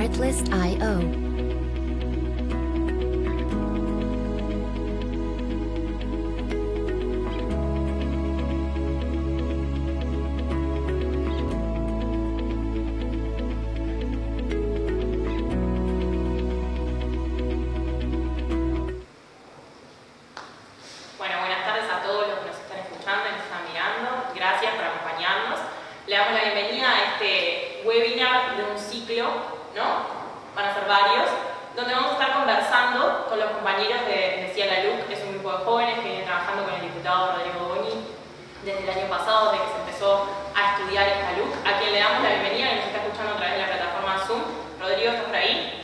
Artlist.io. Bueno, buenas tardes a todos los que nos están escuchando y nos están mirando. Gracias por acompañarnos. Le damos la bienvenida a este webinar de un ciclo, ¿no? Van a ser varios, donde vamos a estar conversando con los compañeros de CIA La LUC, que es un grupo de jóvenes que viene trabajando con el diputado Rodrigo Boni desde el año pasado, desde que se empezó a estudiar esta LUC, a quien le damos la bienvenida y nos está escuchando a través de la plataforma Zoom. Rodrigo, ¿estás por ahí?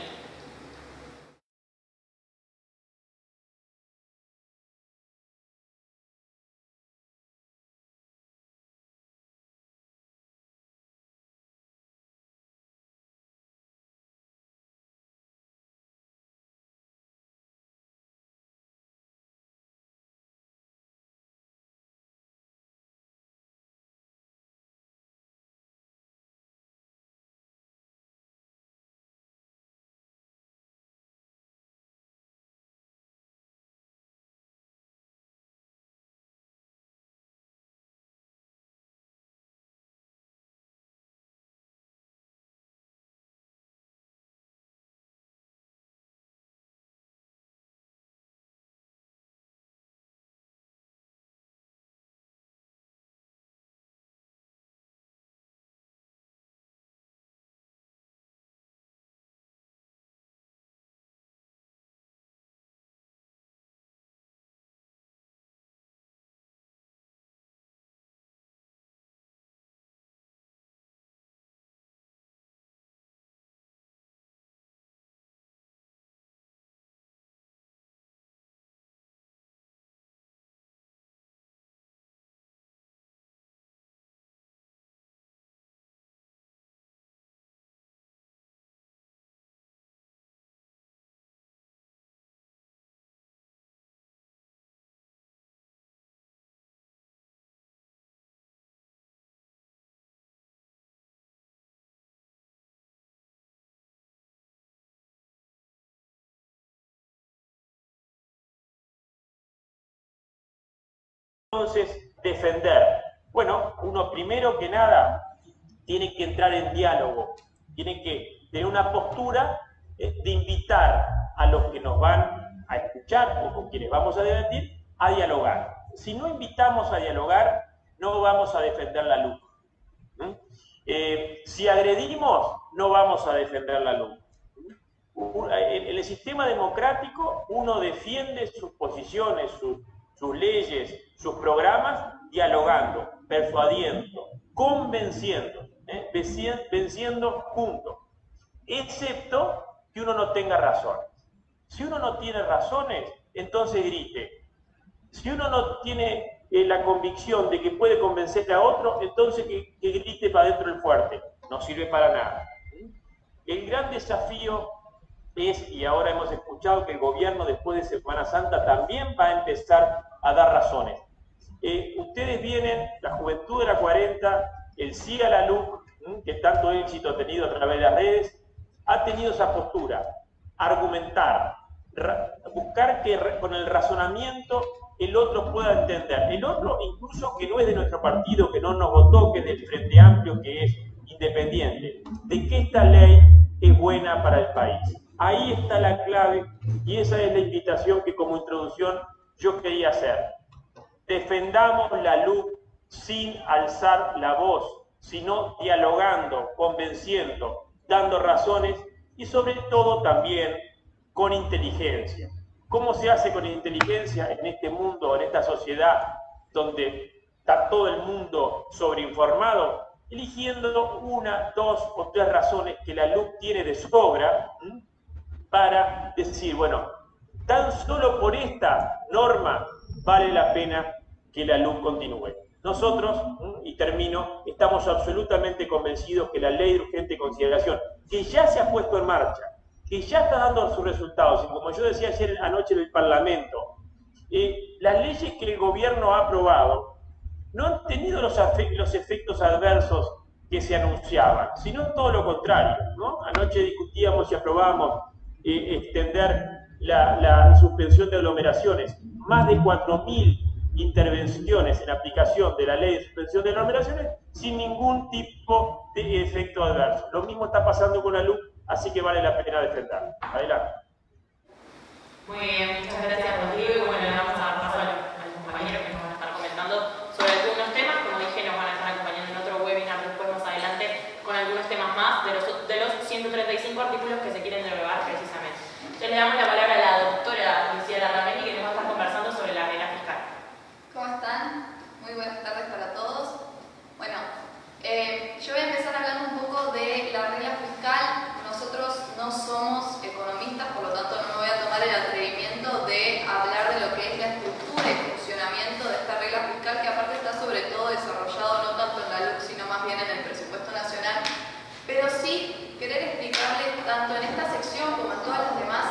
Entonces, defender. Bueno, uno primero que nada tiene que entrar en diálogo, tiene que tener una postura de invitar a los que nos van a escuchar o con quienes vamos a debatir a dialogar. Si no invitamos a dialogar, no vamos a defender la luz. Si agredimos, no vamos a defender la luz. En el sistema democrático uno defiende sus posiciones, sus leyes, sus programas, dialogando, persuadiendo, convenciendo, venciendo juntos, excepto que uno no tenga razones. Si uno no tiene razones, entonces grite. Si uno no tiene la convicción de que puede convencer a otro, entonces que grite para adentro el fuerte. No sirve para nada. El gran desafío es, y ahora hemos escuchado que el gobierno después de Semana Santa también va a empezar a dar razones. Ustedes vienen, la Juventud de la 40, el CIA La LUC, que tanto éxito ha tenido a través de las redes, ha tenido esa postura, argumentar, buscar que con el razonamiento el otro pueda entender. El otro, incluso que no es de nuestro partido, que no nos votó, que es del Frente Amplio, que es independiente, de que esta ley es buena para el país. Ahí está la clave y esa es la invitación que como introducción yo quería hacer. Defendamos la luz sin alzar la voz, sino dialogando, convenciendo, dando razones y sobre todo también con inteligencia. ¿Cómo se hace con inteligencia en este mundo, en esta sociedad donde está todo el mundo sobreinformado? Eligiendo una, dos o tres razones que la luz tiene de sobra para decir, bueno, tan solo por esta norma vale la pena que la luz continúe. Nosotros, y termino, estamos absolutamente convencidos que la ley de urgente consideración, que ya se ha puesto en marcha, que ya está dando sus resultados, y como yo decía ayer anoche en el Parlamento, las leyes que el gobierno ha aprobado no han tenido los efectos adversos que se anunciaban, sino todo lo contrario, ¿no? Anoche discutíamos y aprobábamos extender la suspensión de aglomeraciones. Más de 4.000 intervenciones en aplicación de la ley de suspensión de aglomeraciones sin ningún tipo de efecto adverso. Lo mismo está pasando con la luz, así que vale la pena defenderlo. Adelante. Muy bien, muchas gracias, Rodrigo. Y bueno, le vamos a dar paso a los compañeros que nos van a estar comentando sobre algunos temas. Como dije, nos van a estar acompañando en otro webinar después más adelante con algunos temas más de los 135 artículos que se quieren derogar precisamente. Entonces le damos la palabra a la doctora Lucía Larramendi, que nos va a estar conversando sobre la regla fiscal. ¿Cómo están? Muy buenas tardes para todos. Bueno, yo voy a empezar hablando un poco de la regla fiscal. Nosotros no somos economistas, por lo tanto no me voy a tomar el atrevimiento de hablar de lo que es la estructura y funcionamiento de esta regla fiscal, que aparte está sobre todo desarrollado no tanto en la LUC, sino más bien en el presupuesto nacional. Pero sí querer explicarles tanto en esta sección como en todas las demás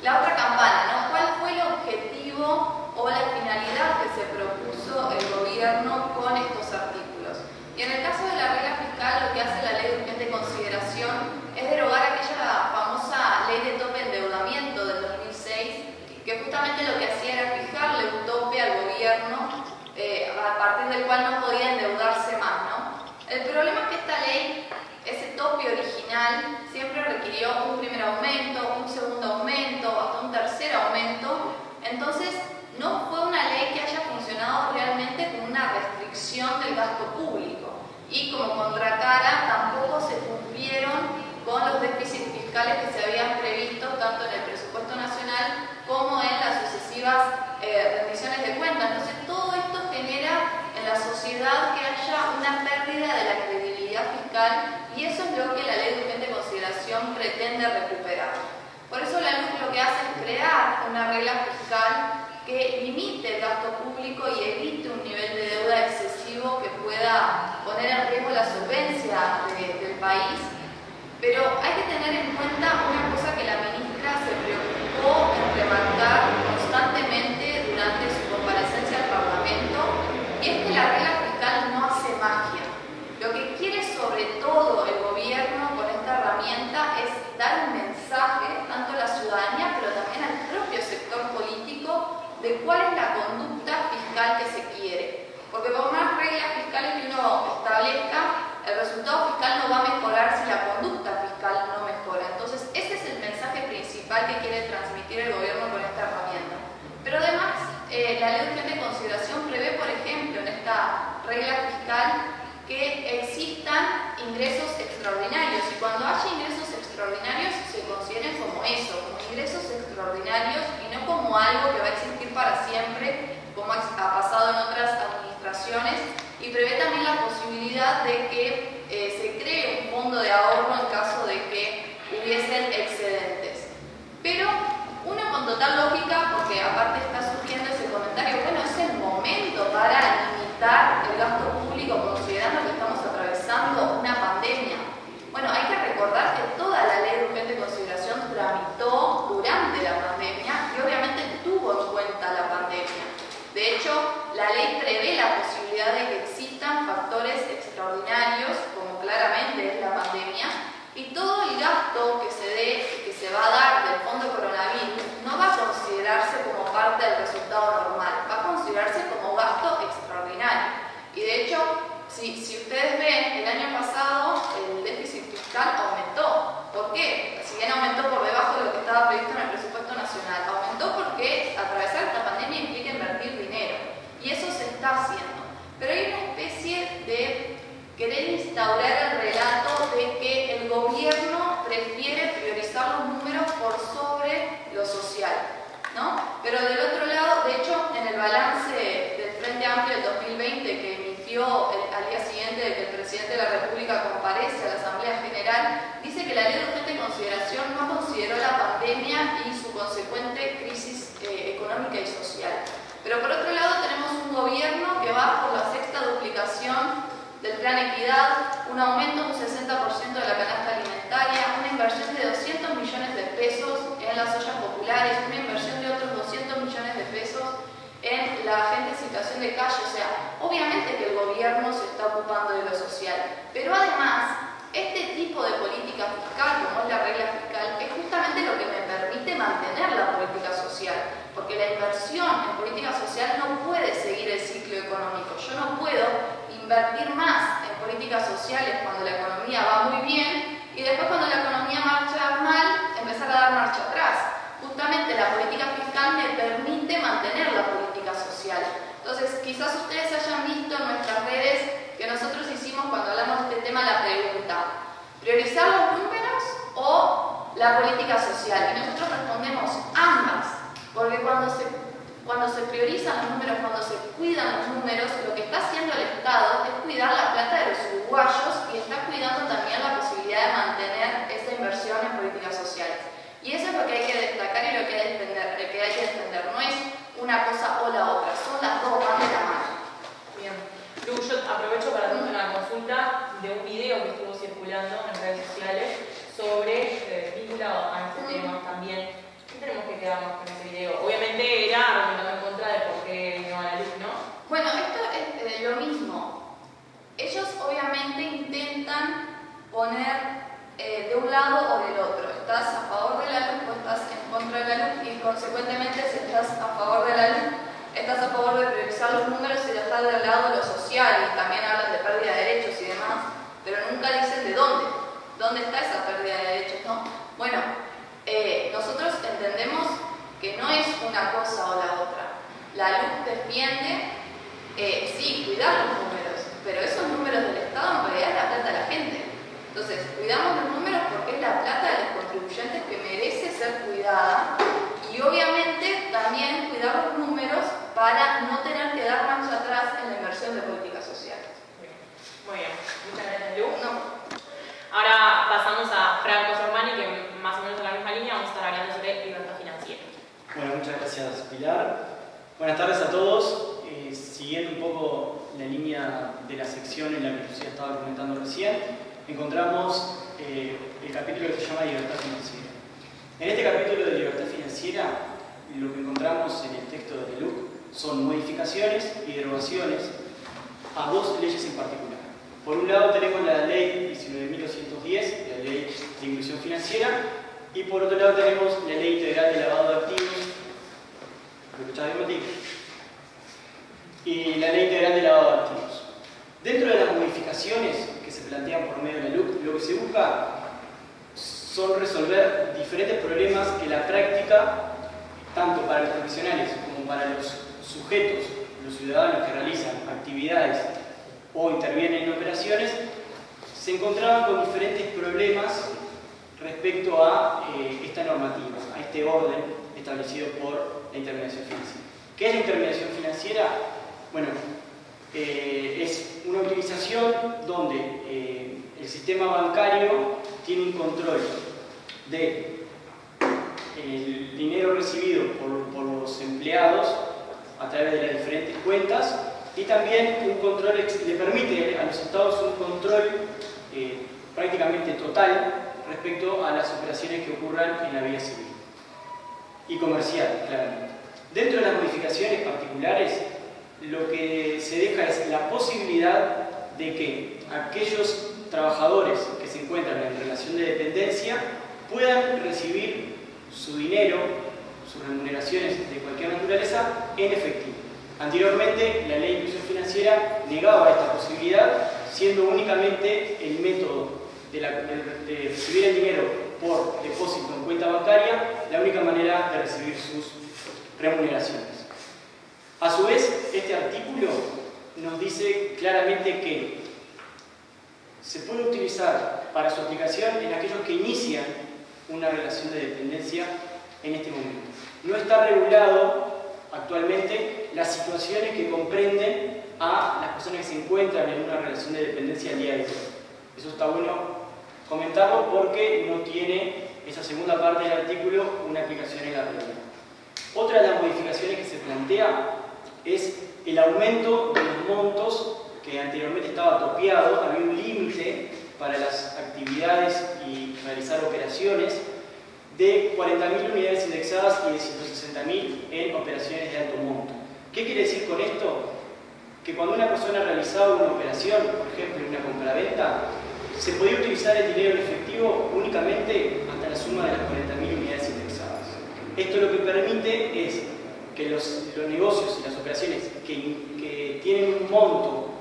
la otra campana, ¿no? ¿Cuál fue el objetivo o la finalidad que se propuso el gobierno con estos artículos? Y en el caso de la regla fiscal, lo que hace la ley de urgente consideración es derogar aquella famosa ley de tope de endeudamiento del 2006, que justamente lo que hacía era fijarle un tope al gobierno a partir del cual no podía endeudarse más, ¿no? El problema es que esta ley, ese tope original, siempre requirió un primer aumento, un segundo aumento, hasta un tercer aumento. Entonces, no fue una ley que haya funcionado realmente como una restricción del gasto público. Y como contracara, tampoco se cumplieron con los déficits fiscales que se habían previsto tanto en el presupuesto nacional como en las sucesivas rendiciones de cuentas. Entonces, todo esto genera en la sociedad que haya una pérdida de la credibilidad fiscal, y eso es lo que la ley de urgente consideración pretende recuperar. Por eso la LUC lo que hace es crear una regla fiscal que limite el gasto público y evite un nivel de deuda excesivo que pueda poner en riesgo la solvencia del país. Pero hay que tener en cuenta una cosa que la ministra se preocupó en remarcar constantemente durante su comparecencia al Parlamento, y es que la regla fiscal no hace magia. Lo que quiere sobre todo el gobierno con esta herramienta es dar un mensaje tanto a la ciudadanía pero también al propio sector político de cuál es la conducta fiscal que se quiere. Porque por más reglas fiscales que uno establezca, el resultado fiscal no va a mejorar si la conducta fiscal no mejora. Entonces, ese es el mensaje principal que quiere transmitir el gobierno con esta herramienta. Pero además, la ley de urgente consideración prevé, por ejemplo, en esta regla fiscal, que existan ingresos extraordinarios, y cuando haya ingresos extraordinarios se consideren como eso, como ingresos extraordinarios y no como algo que va a existir para siempre, como ha pasado en otras administraciones, y prevé también la posibilidad de que se cree un fondo de ahorro en caso de que hubiesen excedentes. Pero uno con total lógica, porque aparte está surgiendo ese comentario, bueno, es el momento para limitar el gasto público considerando que estamos atravesando una pandemia. Bueno, hay que recordar que toda la ley de urgente consideración tramitó durante la pandemia y obviamente tuvo en cuenta la pandemia. De hecho, la ley prevé la posibilidad de que existan factores extraordinarios, como claramente es la pandemia, y todo el gasto que se va a dar del fondo coronavirus no va a considerarse como parte del resultado normal, va a considerarse como gasto extraordinario. Y de hecho, si ustedes ven, el año pasado el déficit fiscal aumentó. ¿Por qué? Si bien aumentó por debajo de lo que estaba previsto en el presupuesto nacional, aumentó porque atravesar esta pandemia implica invertir dinero. Y eso se está haciendo. Pero hay una especie de querer instaurar el relato de que el gobierno prefiere priorizar los números por sobre lo social, ¿no? Pero del otro lado, de hecho, en el balance del Frente Amplio del 2020 que emitió al día siguiente de que el presidente de la República comparece a la Asamblea General, dice que la ley de urgente consideración no consideró la pandemia y su consecuente crisis económica y social. Pero por otro lado tenemos un gobierno que va por la sexta duplicación del Plan Equidad, un aumento de un 60% de la canasta alimentaria, una inversión de 200 millones de pesos en las ollas populares, una inversión de otros 200 millones de pesos en la gente en situación de calle. O sea, obviamente que el gobierno se está ocupando de lo social, pero además, este tipo de política fiscal, como es la regla fiscal, es justamente lo que me permite mantener la política social, porque la inversión en política social no puede seguir el ciclo económico. Yo no puedo invertir más en políticas sociales cuando la economía va muy bien y después cuando la economía marcha mal, empezar a dar marcha atrás. Justamente la política fiscal me permite mantener la política social. Entonces, quizás ustedes hayan visto en nuestras redes que nosotros hicimos cuando hablamos de este tema la pregunta: ¿priorizar los números o la política social? Y nosotros respondemos ambas, porque cuando se priorizan los números, cuando se cuidan los números, lo que está haciendo el Estado es cuidar la plata de los uruguayos y está cuidando también la posibilidad de mantener esa inversión en políticas sociales. Y eso es lo que hay que destacar y lo que hay que defender. No es una cosa o la otra, son las dos, van de la mano. Bien. Lu, yo aprovecho para hacer una consulta de un video que estuvo circulando en redes sociales sobre vinculado a este tema también. ¿Qué tenemos que quedarnos con ese video? Obviamente era argumentando en contra de por qué no a la luz, ¿no? Bueno, esto es lo mismo. Ellos obviamente intentan poner de un lado o del otro. Estás a favor de la luz o estás en contra de la luz, y consecuentemente si estás a favor de la luz, estás a favor de priorizar los números y de estar del lado de lo social, y también hablan de pérdida de derechos y demás, pero nunca dicen de dónde. ¿Dónde está esa pérdida de derechos, no? Bueno, nosotros entendemos que no es una cosa o la otra. La luz defiende, sí, cuidar los números, pero esos números del Estado en realidad es la plata de la gente. Entonces, cuidamos los números porque es la plata de los contribuyentes que merece ser cuidada, y obviamente también cuidar los números para no tener que dar marcha atrás en la inversión de políticas sociales. Muy bien, muchas gracias, Lu. No. Ahora pasamos a Franco Sormani, que más o menos en la misma línea vamos a estar hablando sobre libertad financiera. Bueno, muchas gracias, Pilar. Buenas tardes a todos. Siguiendo un poco la línea de la sección en la que Lucía estaba comentando recién, encontramos el capítulo que se llama Libertad Financiera. En este capítulo de Libertad Financiera, lo que encontramos en el texto de Luc son modificaciones y derogaciones a dos leyes en particular. Por un lado tenemos la ley 19.210, la ley de inclusión financiera, y por otro lado tenemos la ley integral de lavado de activos, ¿lo escuchás bien, Mati? Y la ley integral de lavado de activos. Dentro de las modificaciones que se plantean por medio de la LUC, lo que se busca son resolver diferentes problemas que la práctica, tanto para los profesionales como para los sujetos, los ciudadanos que realizan actividades o intervienen en operaciones, se encontraban con diferentes problemas respecto a esta normativa, a este orden establecido por la intermediación financiera. ¿Qué es la intermediación financiera? Bueno, es una utilización donde el sistema bancario tiene un control del dinero recibido por los empleados a través de las diferentes cuentas, y también un control, le permite a los estados un control prácticamente total respecto a las operaciones que ocurran en la vida civil y comercial, claramente. Dentro de las modificaciones particulares, lo que se deja es la posibilidad de que aquellos trabajadores que se encuentran en relación de dependencia puedan recibir su dinero, sus remuneraciones de cualquier naturaleza, en efectivo. Anteriormente, la ley de inclusión financiera negaba esta posibilidad, siendo únicamente el método de recibir el dinero por depósito en cuenta bancaria la única manera de recibir sus remuneraciones. A su vez, este artículo nos dice claramente que se puede utilizar para su aplicación en aquellos que inician una relación de dependencia en este momento. No está regulado actualmente las situaciones que comprenden a las personas que se encuentran en una relación de dependencia al día de hoy. Eso está bueno comentarlo porque no tiene esa segunda parte del artículo una aplicación en la realidad. Otra de las modificaciones que se plantea es el aumento de los montos que anteriormente estaba topeado. Había un límite para las actividades y realizar operaciones de 40.000 unidades indexadas y de 160.000 en operaciones de alto monto. ¿Qué quiere decir con esto? que cuando una persona realizaba una operación, por ejemplo, una compraventa, se podía utilizar el dinero en efectivo únicamente hasta la suma de las 40.000 unidades indexadas. Esto lo que permite es que los negocios y las operaciones que tienen un monto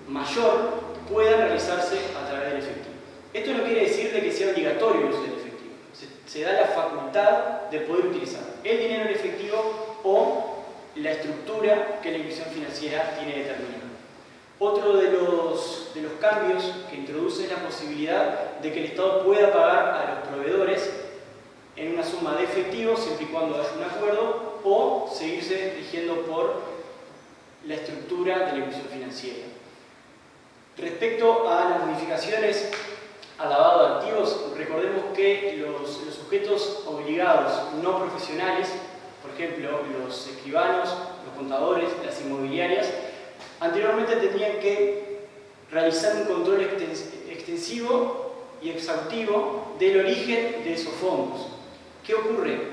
mayor puedan realizarse a través del efectivo. Esto no quiere decir de que sea obligatorio el uso del efectivo. Se da la facultad de poder utilizar el dinero en efectivo o la estructura que la institución financiera tiene determinada. Otro de los cambios que introduce es la posibilidad de que el Estado pueda pagar a los proveedores en una suma de efectivo, siempre y cuando haya un acuerdo, o seguirse rigiendo por la estructura de la institución financiera. Respecto a las modificaciones al lavado de activos, recordemos que los sujetos obligados no profesionales, por ejemplo, los escribanos, los contadores, las inmobiliarias, anteriormente tenían que realizar un control extensivo y exhaustivo del origen de esos fondos. ¿Qué ocurre?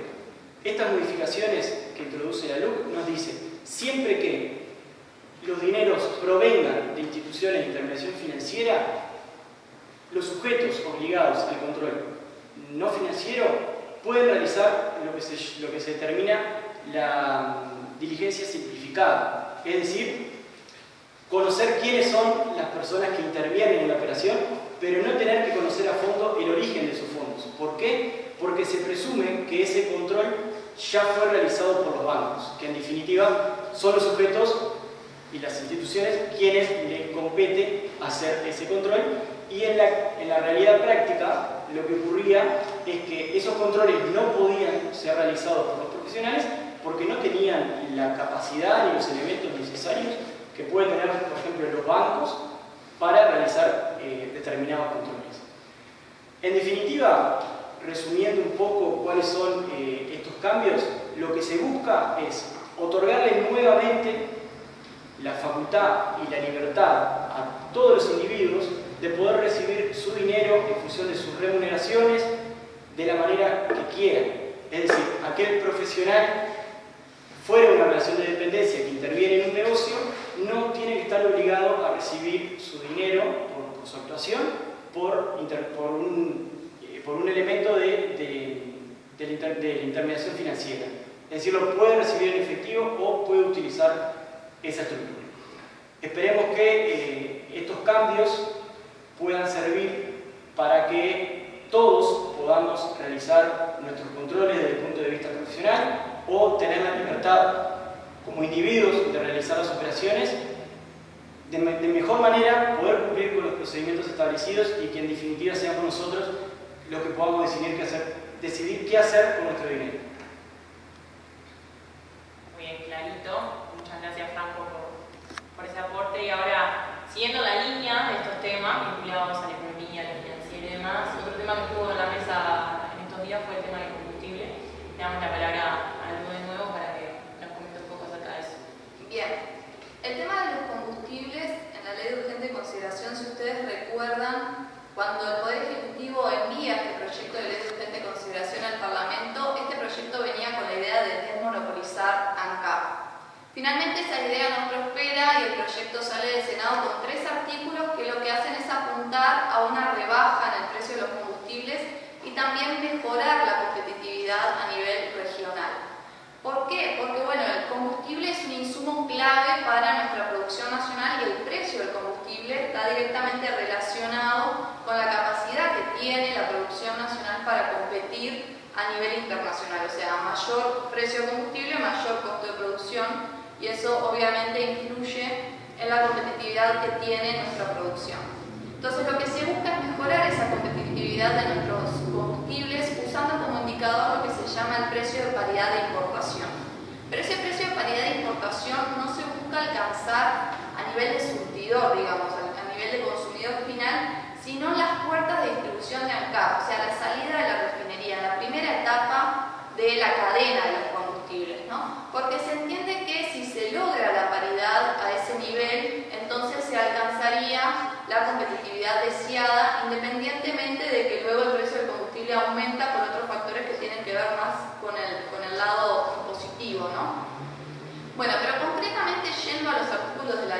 Estas modificaciones que introduce la LUC nos dicen, siempre que los dineros provengan de instituciones de intermediación financiera, los sujetos obligados al control no financiero pueden realizar lo que se determina la diligencia simplificada, es decir, conocer quiénes son las personas que intervienen en la operación, pero no tener que conocer a fondo el origen de esos fondos. ¿Por qué? Porque se presume que ese control ya fue realizado por los bancos, que en definitiva son los sujetos y las instituciones quienes les compete hacer ese control, y en la realidad práctica lo que ocurría es que esos controles no podían ser realizados por los profesionales porque no tenían la capacidad ni los elementos necesarios que pueden tener, por ejemplo, los bancos para realizar determinados controles. En definitiva, resumiendo un poco cuáles son estos cambios, lo que se busca es otorgarle nuevamente la facultad y la libertad a todos los individuos de poder recibir su dinero en función de sus remuneraciones de la manera que quieran. Es decir, aquel profesional fuera de una relación de dependencia que interviene en un negocio no tiene que estar obligado a recibir su dinero por su actuación por un elemento de la intermediación financiera. Es decir, lo puede recibir en efectivo o puede utilizar esa estructura. Esperemos que estos cambios puedan servir para que todos podamos realizar nuestros controles desde el punto de vista profesional o tener la libertad como individuos de realizar las operaciones de mejor manera, poder cumplir con los procedimientos establecidos y que en definitiva seamos nosotros los que podamos decidir qué hacer con nuestro dinero. Muy bien, clarito. Muchas gracias, Franco, por ese aporte. Y ahora, siguiendo la línea de estos temas vinculados a la economía, a la financiera y demás, otro tema que estuvo en la mesa en estos días fue el tema del combustible. Le damos la palabra a Lu de nuevo para que nos comente un poco acerca de eso. Bien. El tema de los combustibles en la ley de urgente consideración, si ustedes recuerdan, cuando el Poder Ejecutivo envía este proyecto de ley de urgente consideración al Parlamento, este proyecto venía con la idea de desmonopolizar ANCAP. Finalmente esa idea no prospera y el proyecto sale del Senado con 3 artículos que lo que hacen es apuntar a una rebaja en el precio de los combustibles y también mejorar la competitividad a nivel regional. ¿Por qué? Porque bueno, el combustible es un insumo clave para nuestra producción nacional y el precio del combustible está directamente relacionado con la capacidad que tiene la producción nacional para competir a nivel internacional. O sea, mayor precio de combustible, mayor costo de producción, y eso obviamente influye en la competitividad que tiene nuestra producción. Entonces lo que se busca es mejorar esa competitividad de nuestros combustibles usando como indicador lo que se llama el precio de paridad de importación. Pero ese precio de paridad de importación no se busca alcanzar a nivel de surtidor, digamos, a nivel de consumidor final, sino en las puertas de distribución de ANCAP, o sea, la salida de la refinería, la primera etapa de la cadena de los combustibles, ¿no? Porque se entiende que si se logra la paridad a ese nivel, entonces se alcanzaría la competitividad deseada, independientemente de que luego el precio del combustible aumenta por otros factores que tienen que ver más con el lado impositivo, ¿no? Bueno, pero concretamente yendo a los artículos de la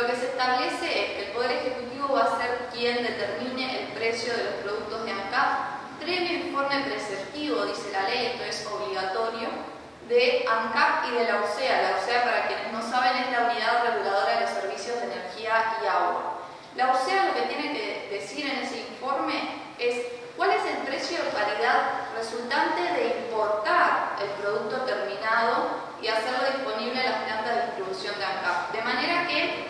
lo que se establece es que el Poder Ejecutivo va a ser quien determine el precio de los productos de ANCAP, previo informe preceptivo, dice la ley, esto es obligatorio, de ANCAP y de la UCEA. La UCEA, para quienes no saben, es la Unidad Reguladora de los Servicios de Energía y Agua. La UCEA lo que tiene que decir en ese informe es cuál es el precio de paridad resultante de importar el producto terminado y hacerlo disponible en las plantas de distribución de ANCAP. De manera que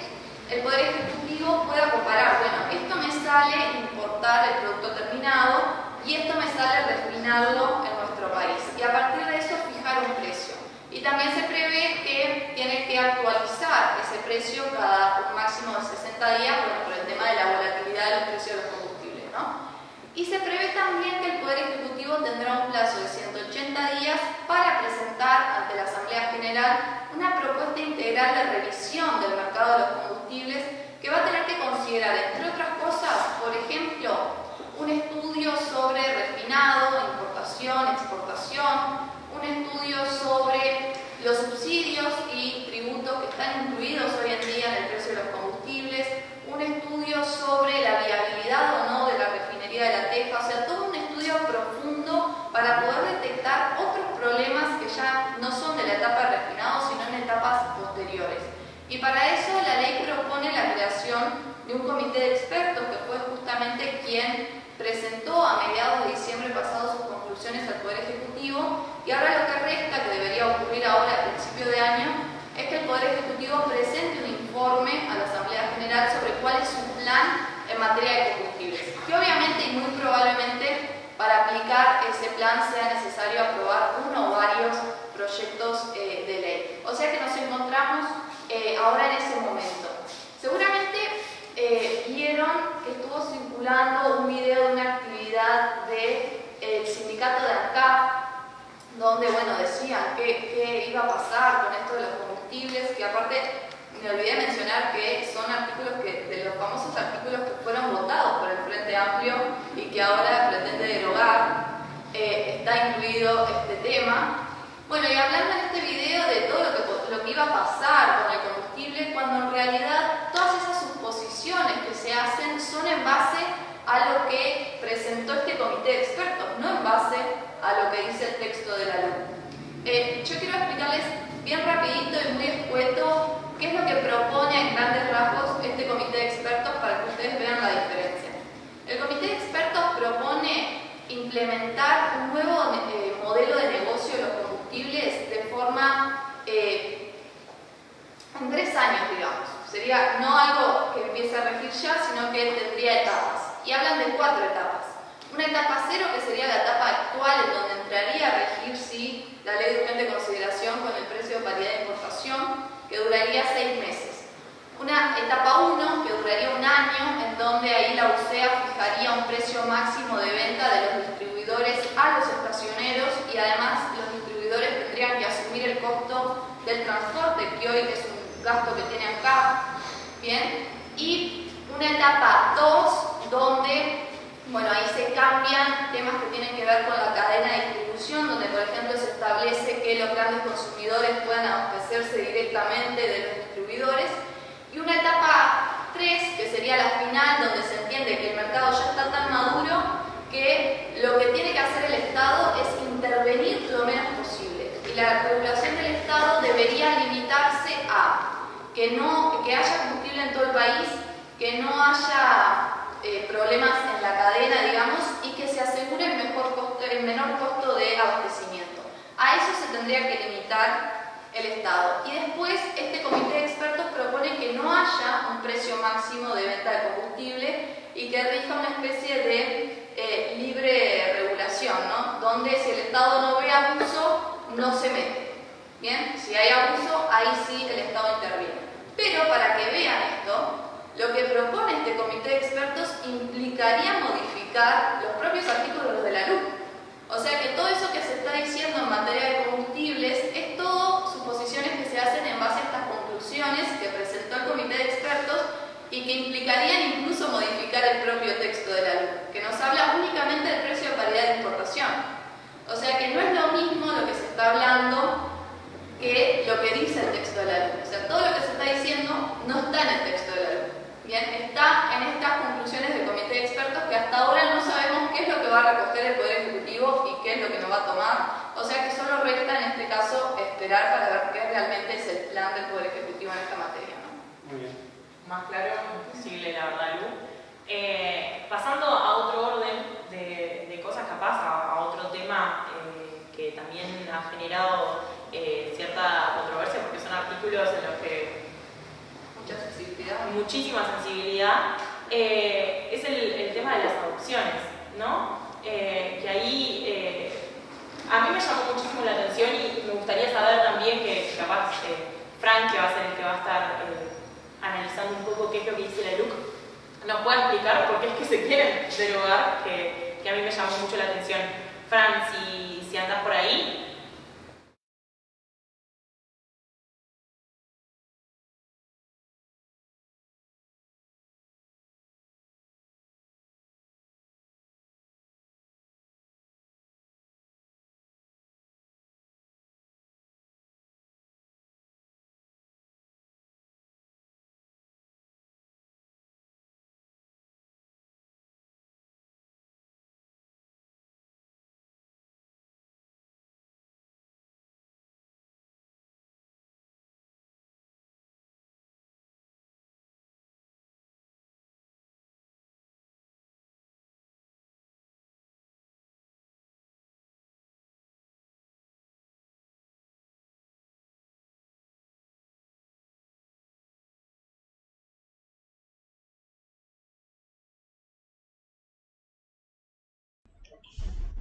el Poder Ejecutivo pueda comparar, bueno, esto me sale importar el producto terminado y esto me sale refinarlo en nuestro país. Y a partir de eso fijar un precio. Y también se prevé que tiene que actualizar ese precio cada un máximo de 60 días, bueno, por el tema de la volatilidad de los precios de los combustibles, ¿no? Y se prevé también que el Poder Ejecutivo tendrá un plazo de 180 días para presentar ante la Asamblea General una propuesta integral de revisión del mercado de los combustibles que va a tener que considerar, entre otras cosas, por ejemplo, un estudio sobre refinado, importación, exportación, un estudio sobre los subsidios y tributos que están incluidos hoy en día en el precio de los combustibles, un estudio sobre la viabilidad o no de la refinería de La Teja, o sea, todo un estudio profundo para poder detectar otros problemas que ya no son de la etapa de refinado, sino en etapas posteriores. Y para eso la ley propone la creación de un comité de expertos que fue justamente quien presentó a mediados de diciembre pasado sus conclusiones al Poder Ejecutivo, y ahora lo que resta, que debería ocurrir ahora a principio de año, es que el Poder Ejecutivo presente un informe a la Asamblea General sobre cuál es su plan en materia de combustibles. Que obviamente y muy probablemente para aplicar ese plan sea necesario aprobar uno o varios proyectos de ley. O sea que nos encontramos ahora en ese momento. Seguramente vieron que estuvo circulando un video de una actividad del sindicato de ANCAP, donde, bueno, decían qué iba a pasar con esto de los combustibles, que aparte me olvidé mencionar que son artículos de los famosos artículos que fueron votados por el Frente Amplio y que ahora pretende derogar, está incluido este tema. Bueno, y hablando en este video de todo lo que iba a pasar con el combustible, cuando en realidad todas esas suposiciones que se hacen son en base a lo que presentó este comité de expertos, no en base a lo que dice el texto de la ley. Yo quiero explicarles bien rapidito y muy escueto qué es lo que propone en grandes rasgos este comité de expertos para que ustedes vean la diferencia. El comité de expertos propone implementar un nuevo modelo de negocio de los combustibles de forma en 3 años, digamos. Sería no algo que empiece a regir ya, sino que tendría etapas. Y hablan de 4 etapas. Una etapa 0, que sería la etapa actual, en donde entraría a regir sí la ley de urgente consideración con el precio de paridad de importación, que duraría 6 meses. Una etapa 1, que duraría 1 año, en donde ahí la UCEA fijaría un precio máximo de venta de los distribuidores a los estacioneros, y además los distribuidores tendrían que asumir el costo del transporte, que hoy es un gasto que tiene acá. Bien, y una etapa 2, donde, bueno, ahí se cambian temas que tienen que ver con la cadena de distribución, donde por ejemplo se establece que los grandes consumidores puedan abastecerse directamente de los distribuidores. Y una etapa 3, que sería la final, donde se entiende que el mercado ya está tan maduro que lo que tiene que hacer el Estado es intervenir lo menos posible. Y la regulación del Estado debería limitarse a que haya combustible en todo el país, que no haya problemas en la cadena, digamos, y que se asegure el menor costo de abastecimiento. A eso se tendría que limitar el Estado. Y después este comité de expertos propone que no haya un precio máximo de venta de combustible y que rija una especie de libre regulación, ¿no? Donde si el Estado no ve abuso, no se mete. Bien, si hay abuso, ahí sí el Estado interviene. Pero para que vean esto, lo que propone este comité de expertos implicaría modificar los propios artículos de la LUC. O sea que todo eso que se está diciendo en materia de combustibles es todo suposiciones que se hacen en base a estas conclusiones que presentó el comité de expertos y que implicarían incluso modificar el propio texto de la LUC, que nos habla únicamente del precio de paridad de importación. O sea que no es lo mismo lo que se está hablando que lo que dice el texto de la LUC. O sea, todo lo que se está diciendo no está en el texto ahora no sabemos qué es lo que va a recoger el Poder Ejecutivo y qué es lo que nos va a tomar, o sea que solo resta en este caso esperar para ver qué realmente es el plan del Poder Ejecutivo en esta materia, ¿no? Muy bien. Más claro imposible, la verdad, Lu. Pasando a otro orden de cosas, capaz, a otro tema que también ha generado cierta controversia, porque son artículos en los que Mucha sensibilidad. muchísima sensibilidad, es el tema de las adopciones, ¿no? Que ahí a mí me llamó muchísimo la atención y me gustaría saber también que capaz Frank, que va a ser el que va a estar analizando un poco qué es lo que dice la LUC, nos pueda explicar por qué es que se quieren derogar, que a mí me llamó mucho la atención. Fran, si andas por ahí.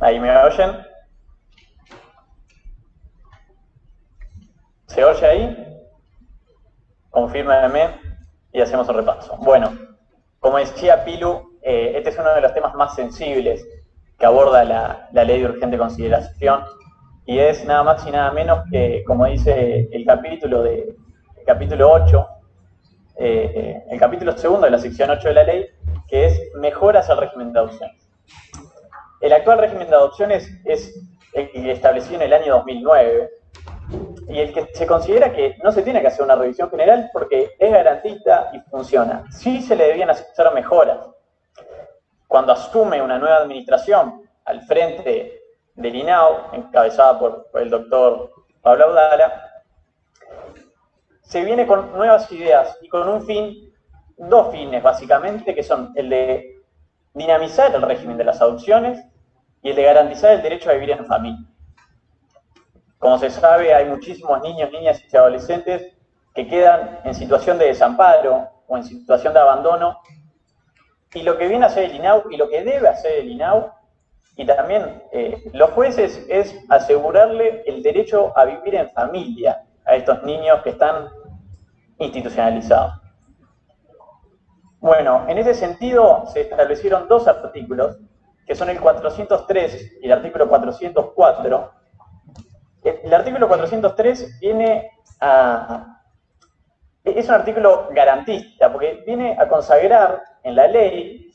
¿Ahí me oyen? ¿Se oye ahí? Confírmenme y hacemos un repaso. Bueno, como decía Pilu, este es uno de los temas más sensibles que aborda la ley de urgente consideración y es nada más y nada menos que, como dice el capítulo 8, el capítulo segundo de la sección 8 de la ley, que es mejoras al régimen de adopciones. El actual régimen de adopciones es el que estableció en el año 2009 y el que se considera que no se tiene que hacer una revisión general porque es garantista y funciona. Sí se le debían hacer mejoras. Cuando asume una nueva administración al frente del INAU, encabezada por el doctor Pablo Audala, se viene con nuevas ideas y con un fin, dos fines básicamente, que son el de dinamizar el régimen de las adopciones y el de garantizar el derecho a vivir en familia. Como se sabe, hay muchísimos niños, niñas y adolescentes que quedan en situación de desamparo o en situación de abandono, y lo que viene a hacer el INAU y lo que debe hacer el INAU y también los jueces es asegurarle el derecho a vivir en familia a estos niños que están institucionalizados. Bueno, en ese sentido se establecieron dos artículos, que son el 403 y el artículo 404. El artículo 403 es un artículo garantista, porque viene a consagrar en la ley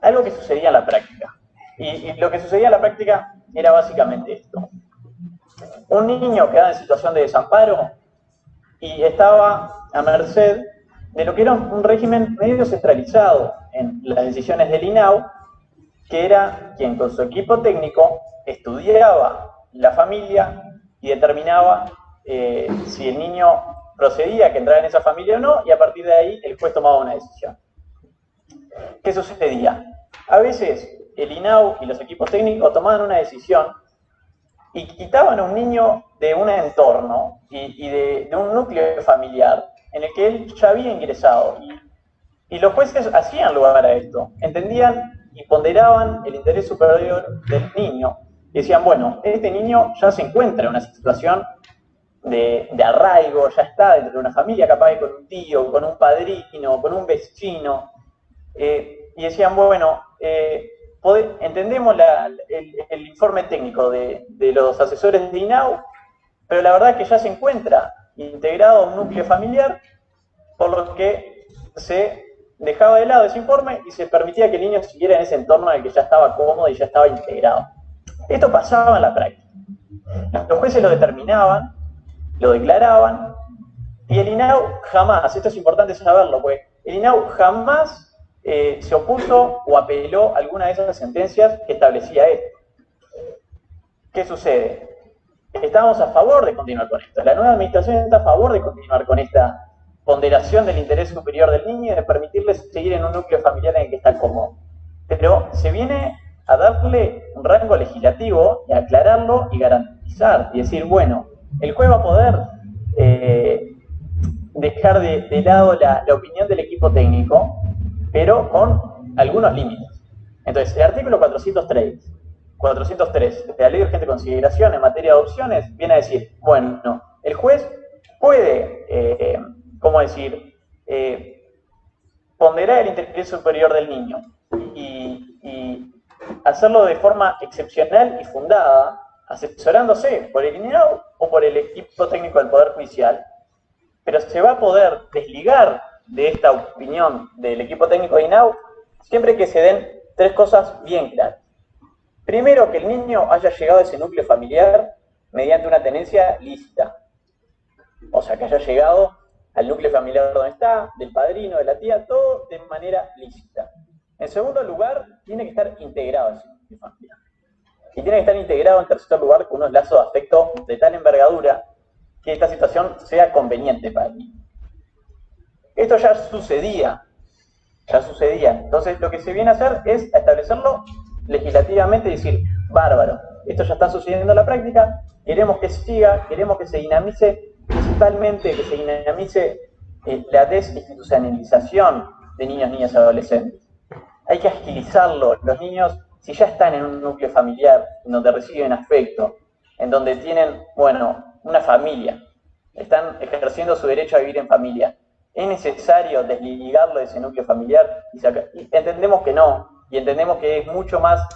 algo que sucedía en la práctica. Y lo que sucedía en la práctica era básicamente esto. Un niño quedaba en situación de desamparo y estaba a merced de lo que era un régimen medio centralizado en las decisiones del INAU, que era quien con su equipo técnico estudiaba la familia y determinaba si el niño procedía a que entrara en esa familia o no, y a partir de ahí el juez tomaba una decisión. ¿Qué sucedía? A veces el INAU y los equipos técnicos tomaban una decisión y quitaban a un niño de un entorno y de un núcleo familiar en el que él ya había ingresado. Y los jueces hacían lugar a esto, entendían y ponderaban el interés superior del niño. Y decían, bueno, este niño ya se encuentra en una situación de arraigo, ya está dentro de una familia, capaz de con un tío, con un padrino, con un vecino. Y decían, bueno, entendemos el informe técnico de los asesores de INAU, pero la verdad es que ya se encuentra integrado a un núcleo familiar, por lo que se dejaba de lado ese informe y se permitía que el niño siguiera en ese entorno en el que ya estaba cómodo y ya estaba integrado. Esto pasaba en la práctica. Los jueces lo determinaban, lo declaraban, y el INAU jamás, esto es importante saberlo, porque el INAU jamás se opuso o apeló a alguna de esas sentencias que establecía esto. ¿Qué sucede? Estábamos a favor de continuar con esto. La nueva administración está a favor de continuar con esta ponderación del interés superior del niño y de permitirles seguir en un núcleo familiar en el que está cómodo. Pero se viene a darle un rango legislativo y a aclararlo y garantizar y decir, bueno, el juez va a poder dejar de lado la opinión del equipo técnico, pero con algunos límites. Entonces, el artículo 403 de la Ley de Urgente Consideración en materia de adopciones viene a decir, bueno, el juez puede, ponderar el interés superior del niño y hacerlo de forma excepcional y fundada, asesorándose por el INAU o por el equipo técnico del Poder Judicial, pero se va a poder desligar de esta opinión del equipo técnico de INAU siempre que se den tres cosas bien claras. Primero, que el niño haya llegado a ese núcleo familiar mediante una tenencia lícita. O sea, que haya llegado al núcleo familiar donde está, del padrino, de la tía, todo de manera lícita. En segundo lugar, tiene que estar integrado a ese núcleo familiar. Y tiene que estar integrado, en tercer lugar, con unos lazos de afecto de tal envergadura que esta situación sea conveniente para el niño. Esto ya sucedía. Entonces, lo que se viene a hacer es establecerlo legislativamente y decir, bárbaro, esto ya está sucediendo en la práctica, queremos que siga, queremos que se dinamice, principalmente que se dinamice la desinstitucionalización de niños, niñas y adolescentes. Hay que agilizarlo. Los niños, si ya están en un núcleo familiar, en donde reciben afecto, en donde tienen, una familia, están ejerciendo su derecho a vivir en familia, ¿es necesario desligarlo de ese núcleo familiar? Y entendemos que no, y entendemos que es mucho más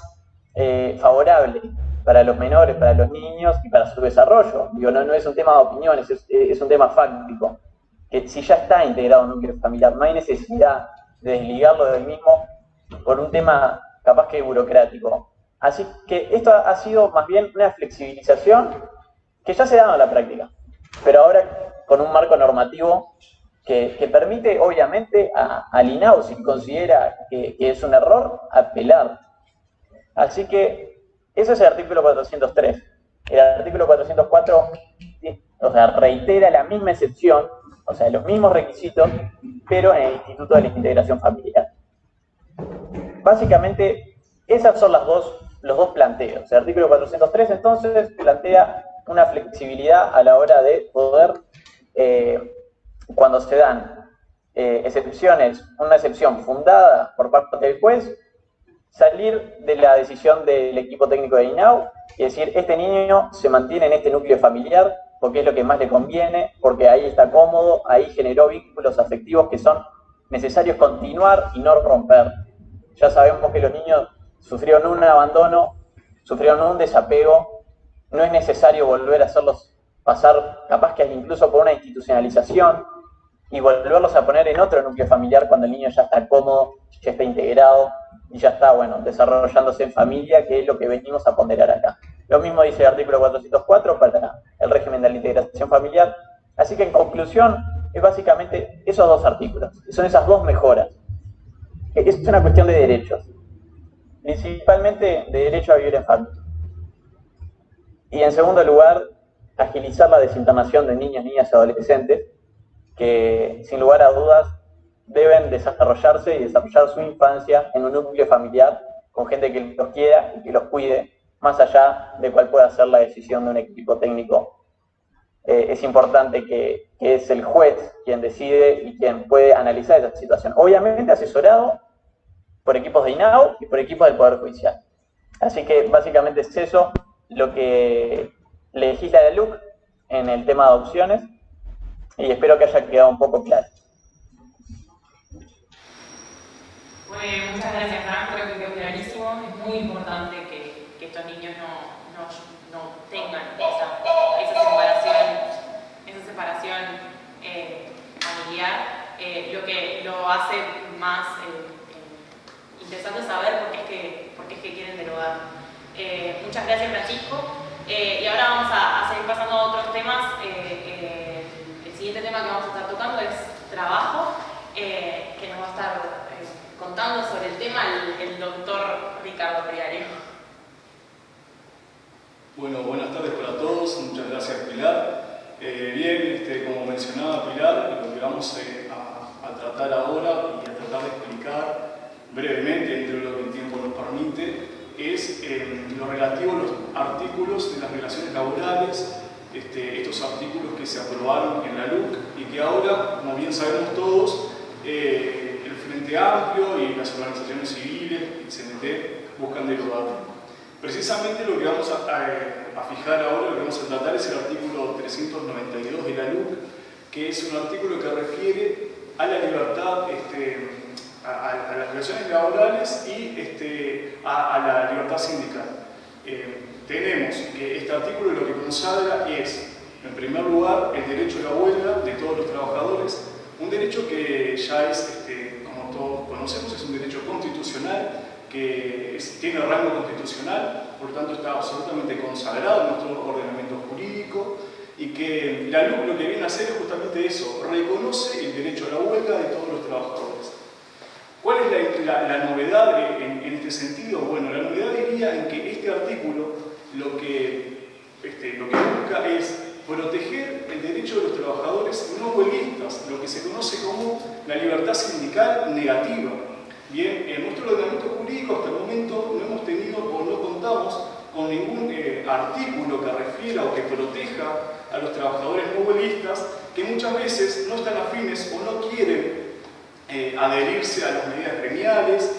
favorable para los menores, para los niños y para su desarrollo. Digo, no es un tema de opiniones, es un tema fáctico, que si ya está integrado en un núcleo familiar, no hay necesidad de desligarlo del mismo por un tema capaz que burocrático. Así que esto ha sido más bien una flexibilización que ya se ha dado en la práctica, pero ahora con un marco normativo que permite, obviamente, al INAU, si considera que es un error, apelar. Así que ese es el artículo 403. El artículo 404 reitera la misma excepción, los mismos requisitos, pero en el Instituto de la Integración Familiar. Básicamente, esos son los dos planteos. El artículo 403, entonces, plantea una flexibilidad a la hora de poder, cuando se dan excepciones, una excepción fundada por parte del juez, salir de la decisión del equipo técnico de INAU y decir, este niño se mantiene en este núcleo familiar porque es lo que más le conviene, porque ahí está cómodo, ahí generó vínculos afectivos que son necesarios continuar y no romper. Ya sabemos que los niños sufrieron un abandono, sufrieron un desapego, no es necesario volver a hacerlos pasar, capaz que incluso por una institucionalización, y volverlos a poner en otro núcleo familiar cuando el niño ya está cómodo, ya está integrado y ya está, desarrollándose en familia, que es lo que venimos a ponderar acá. Lo mismo dice el artículo 404 para el régimen de la integración familiar. Así que en conclusión, es básicamente esos dos artículos, son esas dos mejoras. Es una cuestión de derechos, principalmente de derecho a vivir en familia. Y en segundo lugar, agilizar la desinternación de niños, niñas y adolescentes, que sin lugar a dudas deben desarrollarse y desarrollar su infancia en un núcleo familiar con gente que los quiera y que los cuide, más allá de cuál pueda ser la decisión de un equipo técnico. Es importante que es el juez quien decide y quien puede analizar esa situación. Obviamente asesorado por equipos de INAU y por equipos del Poder Judicial. Así que básicamente es eso lo que legisla la LUC en el tema de adopciones, y espero que haya quedado un poco claro. Bueno, muchas gracias, Fran, creo que quedó clarísimo. Es muy importante que estos niños no tengan esa separación familiar, lo que lo hace más interesante saber por qué es que quieren derogar. Muchas gracias, Francisco. Y ahora vamos a seguir pasando a otros temas. El siguiente tema que vamos a estar tocando es trabajo, que nos va a estar contando tema el doctor Ricardo Priario. Bueno, buenas tardes para todos, muchas gracias Pilar. Bien, como mencionaba Pilar, lo que vamos a tratar ahora y a tratar de explicar brevemente, dentro de lo que el tiempo nos permite, es lo relativo a los artículos de las relaciones laborales, estos artículos que se aprobaron en la LUC y que ahora, como bien sabemos todos, el Frente Amplio y las organizaciones civiles, el CNT, buscan derogar. Precisamente lo que vamos a fijar ahora, lo que vamos a tratar es el artículo 392 de la LUC, que es un artículo que refiere a la libertad, a las relaciones laborales y a la libertad sindical. Tenemos que este artículo lo que consagra es, en primer lugar, el derecho a la huelga de todos los trabajadores, un derecho que ya es, como todos conocemos, es un derecho constitucional, que tiene rango constitucional, por lo tanto está absolutamente consagrado en nuestro ordenamiento jurídico, y que la LUC lo que viene a hacer es justamente eso, reconoce el derecho a la huelga de todos los trabajadores. ¿Cuál es la novedad en este sentido? Bueno, la novedad diría en que este artículo lo que busca es proteger el derecho de los trabajadores no huelguistas, lo que se conoce como la libertad sindical negativa. Bien, en nuestro ordenamiento jurídico hasta el momento no hemos tenido o no contamos con ningún artículo que refiera o que proteja a los trabajadores no huelguistas que muchas veces no están afines o no quieren adherirse a las medidas gremiales,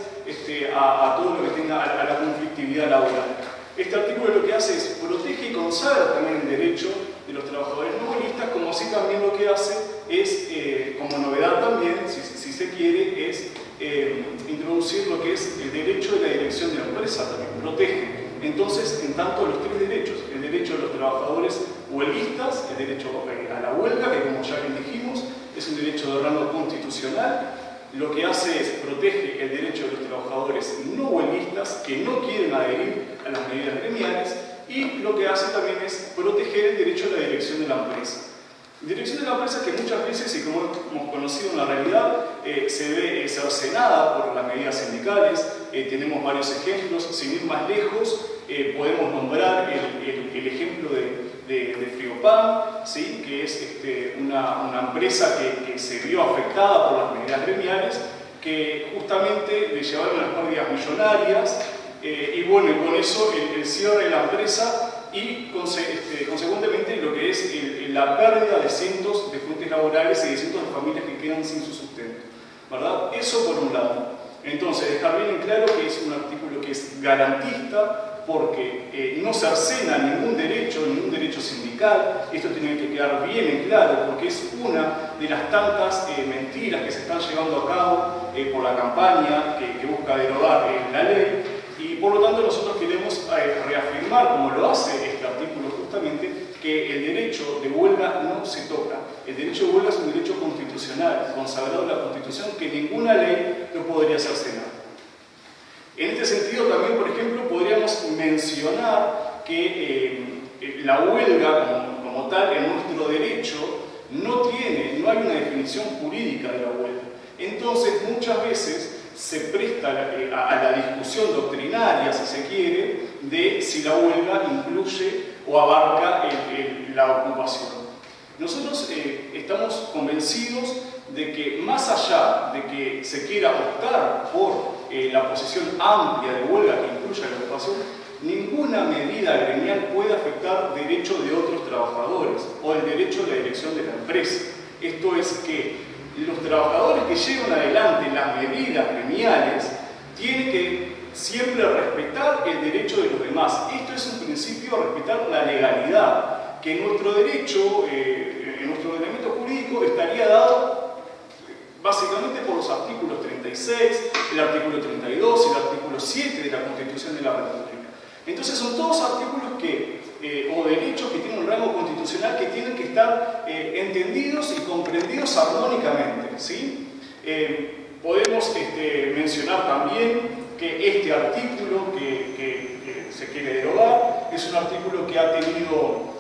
a todo lo que tenga a la conflictividad laboral. Este artículo lo que hace es protege y consagra también el derecho de los trabajadores no huelguistas, como así también lo que hace es, como novedad también, si se quiere, es introducir lo que es el derecho de la dirección de la empresa, también protege. Entonces, en tanto los tres derechos, el derecho de los trabajadores huelguistas, el derecho a la huelga, que como ya bien dijimos, es un derecho de rango constitucional, lo que hace es protege el derecho de los trabajadores no huelguistas que no quieren adherir a las medidas gremiales, y lo que hace también es proteger el derecho a la dirección de la empresa. Dirección de la empresa que muchas veces, y como hemos conocido en la realidad, se ve cercenada por las medidas sindicales. Tenemos varios ejemplos, sin ir más lejos, podemos nombrar el ejemplo de Friopan, ¿sí? Que es una empresa que se vio afectada por las medidas gremiales, que justamente le llevaron las pérdidas millonarias, y bueno, con eso el cierre de la empresa y consecuentemente lo que es la pérdida de cientos de fuentes laborales y de cientos de familias que quedan sin su sustento, ¿verdad? Eso por un lado. Entonces, dejar bien en claro que es un artículo que es garantista porque no cercena ningún derecho sindical. Esto tiene que quedar bien en claro porque es una de las tantas mentiras que se están llevando a cabo por la campaña que busca derogar la ley. Y por lo tanto nosotros queremos reafirmar, como lo hace este artículo justamente, que el derecho de huelga no se toca. El derecho de huelga es un derecho constitucional, consagrado en la Constitución, que ninguna ley lo podría cercenar. En este sentido también, por ejemplo, podríamos mencionar que la huelga como tal en nuestro derecho no hay una definición jurídica de la huelga. Entonces, muchas veces se presta a la discusión doctrinaria, si se quiere, de si la huelga incluye o abarca la ocupación. Nosotros estamos convencidos de que más allá de que se quiera optar por la posición amplia de huelga que incluya la ocupación, ninguna medida gremial puede afectar derechos de otros trabajadores o el derecho a la dirección de la empresa. Esto es que los trabajadores que llevan adelante las medidas gremiales tienen que siempre respetar el derecho de los demás. Esto es un principio, respetar la legalidad, que en nuestro derecho, en nuestro ordenamiento jurídico estaría dado básicamente por los artículos 36, el artículo 32 y el artículo 7 de la Constitución de la República. Entonces son todos artículos o derechos que tienen un rango constitucional que tienen que estar entendidos y comprendidos armónicamente, ¿sí? Podemos mencionar también que este artículo que se quiere derogar es un artículo que ha tenido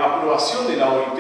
aprobación de la OIT,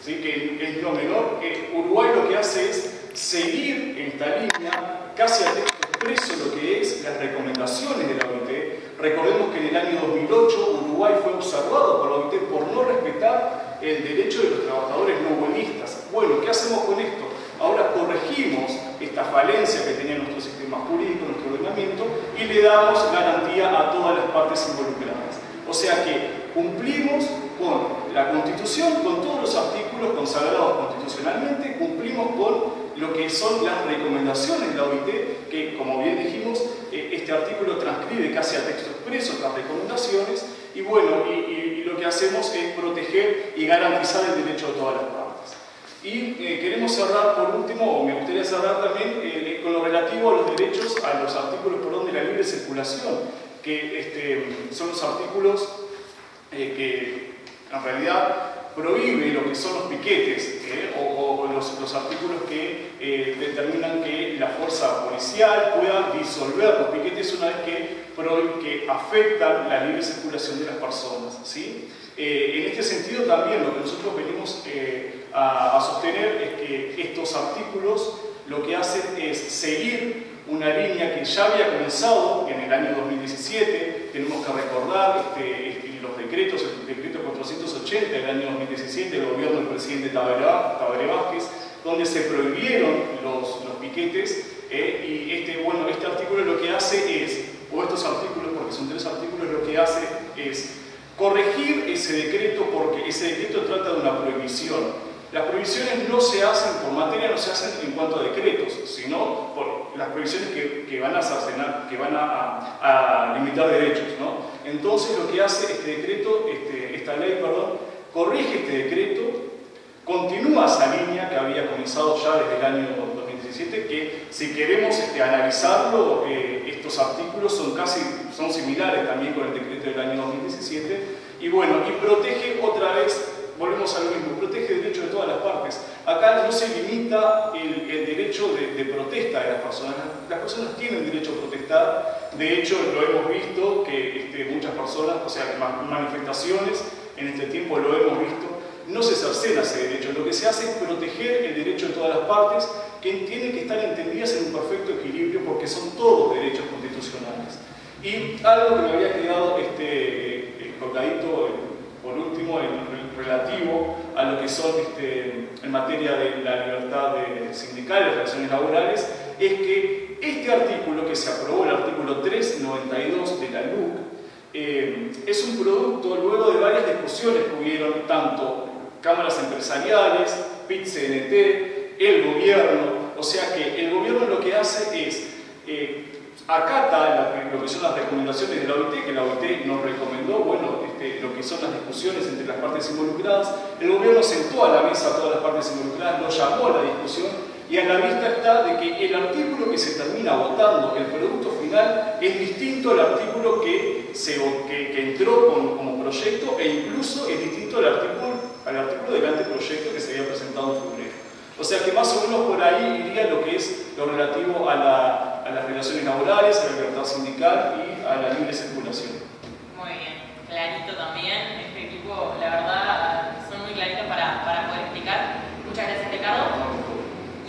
¿sí? Que es lo menor. Uruguay lo que hace es seguir esta línea casi a texto expreso lo que es las recomendaciones de la OIT. Recordemos que en el año 2008 Uruguay fue observado por la OIT por no respetar el derecho de los trabajadores no buenistas. Bueno, ¿qué hacemos con esto? Ahora corregimos esta falencia que tenía nuestro sistema jurídico, nuestro ordenamiento, y le damos garantía a todas las partes involucradas. O sea que cumplimos con la Constitución, con todos los artículos consagrados constitucionalmente, cumplimos con lo que son las recomendaciones de la OIT, que como bien dijimos, este artículo transcribe casi a texto expreso estas recomendaciones, y bueno, y lo que hacemos es proteger y garantizar el derecho de todas las partes. Y queremos cerrar por último, o me gustaría cerrar también con lo relativo a los derechos, a los artículos de la libre circulación, que son los artículos que en realidad prohíbe lo que son los piquetes o los artículos que determinan que la fuerza policial pueda disolver los piquetes una vez que afectan la libre circulación de las personas, ¿sí? En este sentido también lo que nosotros venimos a sostener es que estos artículos lo que hacen es seguir una línea que ya había comenzado en el año 2017. Tenemos que recordar los decretos, el decreto 480 del año 2017 del gobierno del presidente Tabaré Vázquez, donde se prohibieron los piquetes, y este artículo lo que hace es, o estos artículos, porque son 3 artículos, lo que hace es corregir ese decreto, porque ese decreto trata de una prohibición. Las prohibiciones no se hacen por materia, no se hacen en cuanto a decretos, sino por las prohibiciones que van a sancionar, que van a limitar derechos, ¿no? Entonces lo que hace este decreto, esta ley, corrige este decreto, continúa esa línea que había comenzado ya desde el año 2017, que si queremos analizarlo, estos artículos son similares también con el decreto del año 2017, y bueno, y protege otra vez. Volvemos a lo mismo, protege el derecho de todas las partes. Acá no se limita el derecho de protesta de las personas. Las personas tienen derecho a protestar. De hecho, lo hemos visto que muchas personas, o sea, manifestaciones, en este tiempo lo hemos visto, no se cercena ese derecho. Lo que se hace es proteger el derecho de todas las partes, que tienen que estar entendidas en un perfecto equilibrio, porque son todos derechos constitucionales. Y algo que me había quedado colgadito por último, relativo a lo que son en materia de la libertad sindical, de relaciones laborales, es que este artículo que se aprobó, el artículo 392 de la LUC, es un producto luego de varias discusiones que hubieron tanto cámaras empresariales, PIT-CNT, el gobierno. O sea que el gobierno lo que hace es acata lo que son las recomendaciones de la OIT, que la OIT nos recomendó, bueno, lo que son las discusiones entre las partes involucradas. El gobierno sentó a la mesa a todas las partes involucradas, lo llamó a la discusión, y a la vista está de que el artículo que se termina votando, el producto final, es distinto al artículo que entró como proyecto, e incluso es distinto al artículo del anteproyecto que se había presentado en febrero. O sea que más o menos por ahí iría lo que es lo relativo a las relaciones laborales, a la libertad sindical y a la libre circulación. Muy bien, clarito también. Este equipo, la verdad, son muy claritos para poder explicar. Muchas gracias, Ricardo.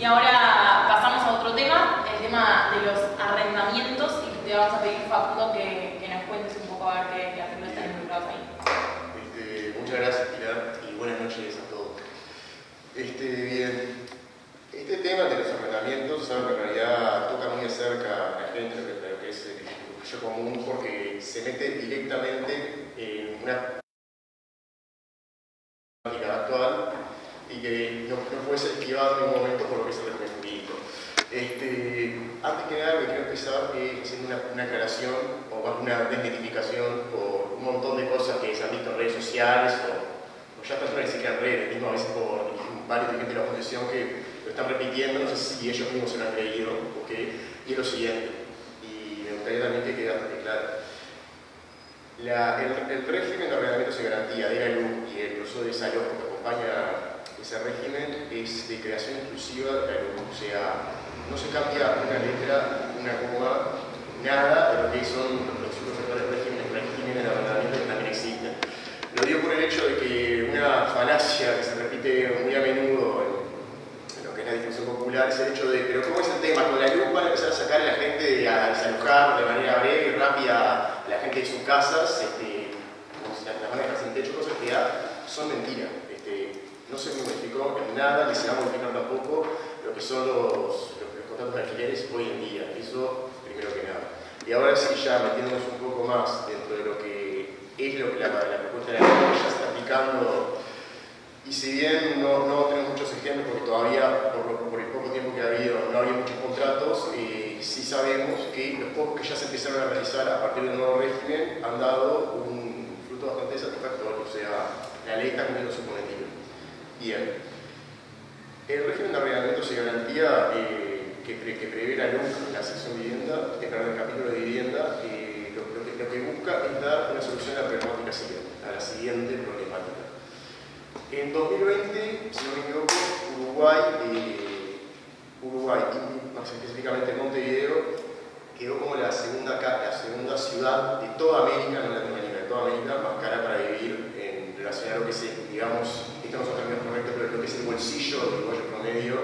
Y ahora pasamos a otro tema, el tema de los arrendamientos, y te vamos a pedir, Facundo, que nos cuentes un poco a ver qué artículos están involucrados ahí. Muchas gracias, Pilar, y buenas noches a todos. Bien, este tema de los arrendamientos es algo que en realidad toca muy de cerca a la gente, lo que es el uso común, porque se mete directamente en una práctica actual y que no puede ser esquivado en ningún momento por lo que es el régimen jurídico. Antes que nada, quiero empezar haciendo una aclaración o más una desmitificación por un montón de cosas que se han visto en redes sociales o ya están ni siquiera en redes, mismo a veces por varios dirigentes de la oposición que lo están repitiendo, no sé si ellos mismos se lo han creído o qué, y es lo siguiente, y me gustaría también que quede bastante claro. El régimen de arrendamientos y garantía de la LUC y el proceso de desalojo que acompaña ese régimen es de creación exclusiva de la LUC, o sea, no se cambia una letra, una coma, nada de lo que son los principios rectores del régimen de arrendamiento que también existen. Lo digo por el hecho de que una falacia que se repite muy a menudo en lo que es la discusión popular es el hecho de, pero ¿cómo es el tema? Con la LUC van a empezar a sacar a la gente permite desalojar de manera breve y rápida a la gente de sus casas, como si las van a dejar sin techo, cosas que son mentiras. No se modificó en nada, ni se va a modificar tampoco lo que son los contratos de alquileres hoy en día. Eso primero que nada. Y ahora sí, ya metiéndonos un poco más dentro de lo que es lo que la propuesta de la ley ya está aplicando. Y si bien no tenemos muchos ejemplos, porque todavía, por el poco tiempo que ha habido, no había muchos contratos, sí sabemos que los pocos que ya se empezaron a realizar a partir del nuevo régimen han dado un fruto bastante satisfactorio. O sea, la ley está cumpliendo su cometido. Bien. El régimen de arrendamientos y garantía que prevé la LUC en la sección vivienda, el capítulo de vivienda, lo que busca es dar una solución a la problemática siguiente, a la siguiente problemática. En 2020, si no me equivoco, Uruguay y más específicamente Montevideo quedó como la segunda ciudad de toda América, no Latinoamérica, de toda América, más cara para vivir en relación a lo que es, digamos, esto no son términos correctos, pero lo que es el bolsillo del uruguayo promedio.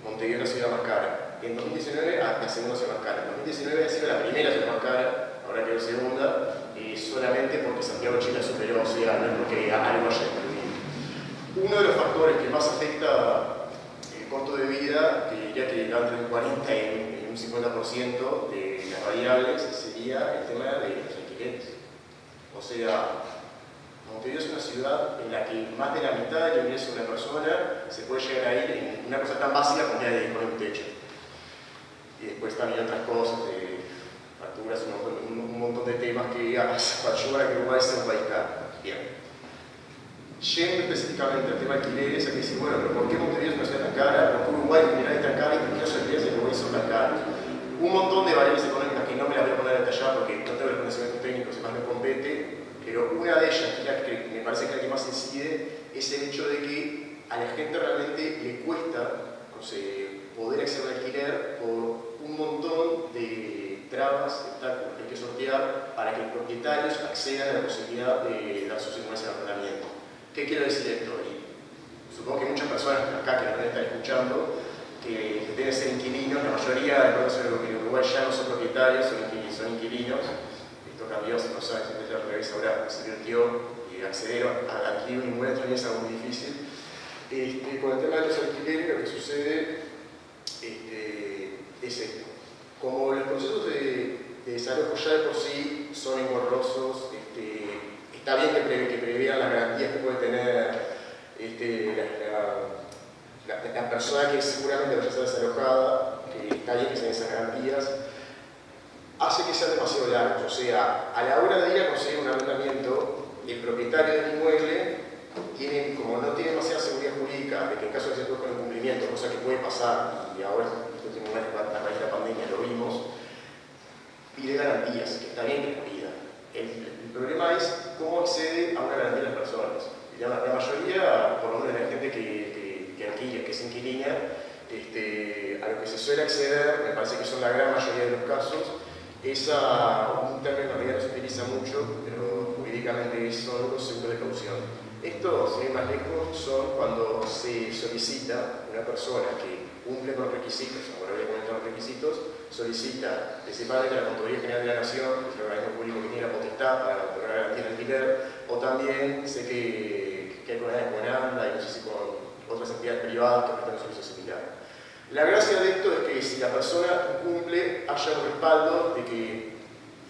Montevideo es la ciudad más cara. En 2019, la segunda ciudad más cara. En 2019 ha sido la primera ciudad más cara, ahora quedó segunda, solamente porque Santiago de Chile superó, o sea, no es porque algo haya incluido. Uno de los factores que más afecta el costo de vida, que diría que entre un 40 y un 50% de las variables, sería el tema de los alquileres. O sea, Montevideo es una ciudad en la que más de la mitad del ingreso de una persona se puede llegar a ir en una cosa tan básica como la de poner un techo. Y después también otras cosas, de facturas, un montón de temas que ayudan a que Uruguay sea un país caro. Bien. Yendo específicamente al tema de alquileres, hay que decir, bueno, pero ¿por qué Montevideo es una ciudad tan cara? ¿Por qué Uruguay en general es tan cara y por qué los alquileres en Uruguay son tan caros? Un montón de variables económicas que no me las voy a poner a detallar porque no tengo los conocimientos técnicos y más me compete, pero una de ellas, que me parece que la que más incide, es el hecho de que a la gente realmente le cuesta poder acceder al alquiler por un montón de trabas, obstáculos que hay que sortear para que los propietarios accedan a la posibilidad de dar sus inmuebles en arrendamiento. ¿Qué quiero decir esto? Y supongo que muchas personas acá que nos están escuchando, que deben ser inquilinos, la mayoría de los que en Uruguay ya no son propietarios, son inquilinos. Esto cambió hace unos años, desde al revés, ahora se invirtió y acceder a adquirir un inmueble también es algo muy difícil. Con el tema de los alquileres, lo que sucede es esto. Como los procesos de desalojo ya de por sí son engorrosos, está bien que prevean las garantías que puede tener la persona que seguramente vaya a ser desalojada, que está bien que sean esas garantías, hace que sean demasiado largos. O sea, a la hora de ir a conseguir un arrendamiento, el propietario del inmueble como no tiene demasiada seguridad jurídica de que en caso de que se produzca un incumplimiento, cosa que puede pasar, y ahora en estos últimos meses, a raíz de la pandemia lo vimos, pide garantías, que está bien que las pida. El problema es cómo accede a una garantía las personas. La mayoría, por lo menos la gente que alquila, que es inquilina, a lo que se suele acceder, me parece que son la gran mayoría de los casos, es a un término que en realidad no se utiliza mucho, pero jurídicamente son los seguros de caución. Esto, sin ir más lejos, son cuando se solicita una persona que cumple con los requisitos, ahora voy a comentar los requisitos, solicita principalmente a la Contraloría General de la Nación, que es el organismo público que tiene la potestad para otorgar garantía de alquiler, o también sé que hay con ANDA y no sé si con otras entidades privadas que prestan un servicio similar. La gracia de esto es que si la persona cumple, haya un respaldo de que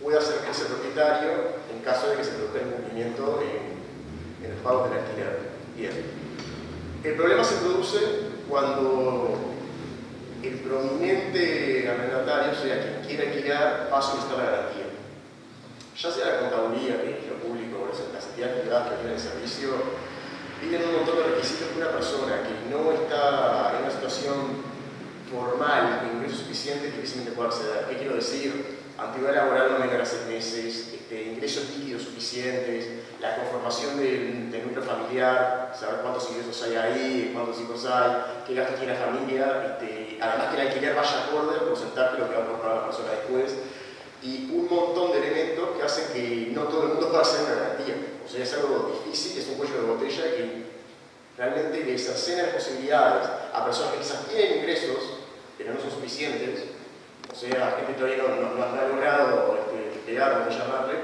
pueda ser propietario en caso de que se produzca el incumplimiento en los pagos del alquiler. Bien. El problema se produce cuando el prominente arrendatario, o sea, quien quiere alquilar, va a solicitar la garantía. Ya sea la contaduría, que es lo público, o las entidades privadas que tienen el servicio, piden un montón de requisitos que una persona que no está en una situación formal de ingresos suficientes difícilmente puede acceder. ¿Qué quiero decir? Antigüedad laboral no menor a 6 meses, ingresos líquidos suficientes, la conformación del núcleo familiar, saber cuántos ingresos hay ahí, cuántos hijos hay, qué gastos tiene la familia, además que el alquiler vaya acorde al porcentaje de lo que va a pagar la persona después, y un montón de elementos que hacen que no todo el mundo pueda hacer una garantía. O sea, es algo difícil, es un cuello de botella que realmente le cercena las posibilidades a personas que quizás tienen ingresos, pero no son suficientes, O sea, gente todavía no ha logrado pegar, vamos a llamarle,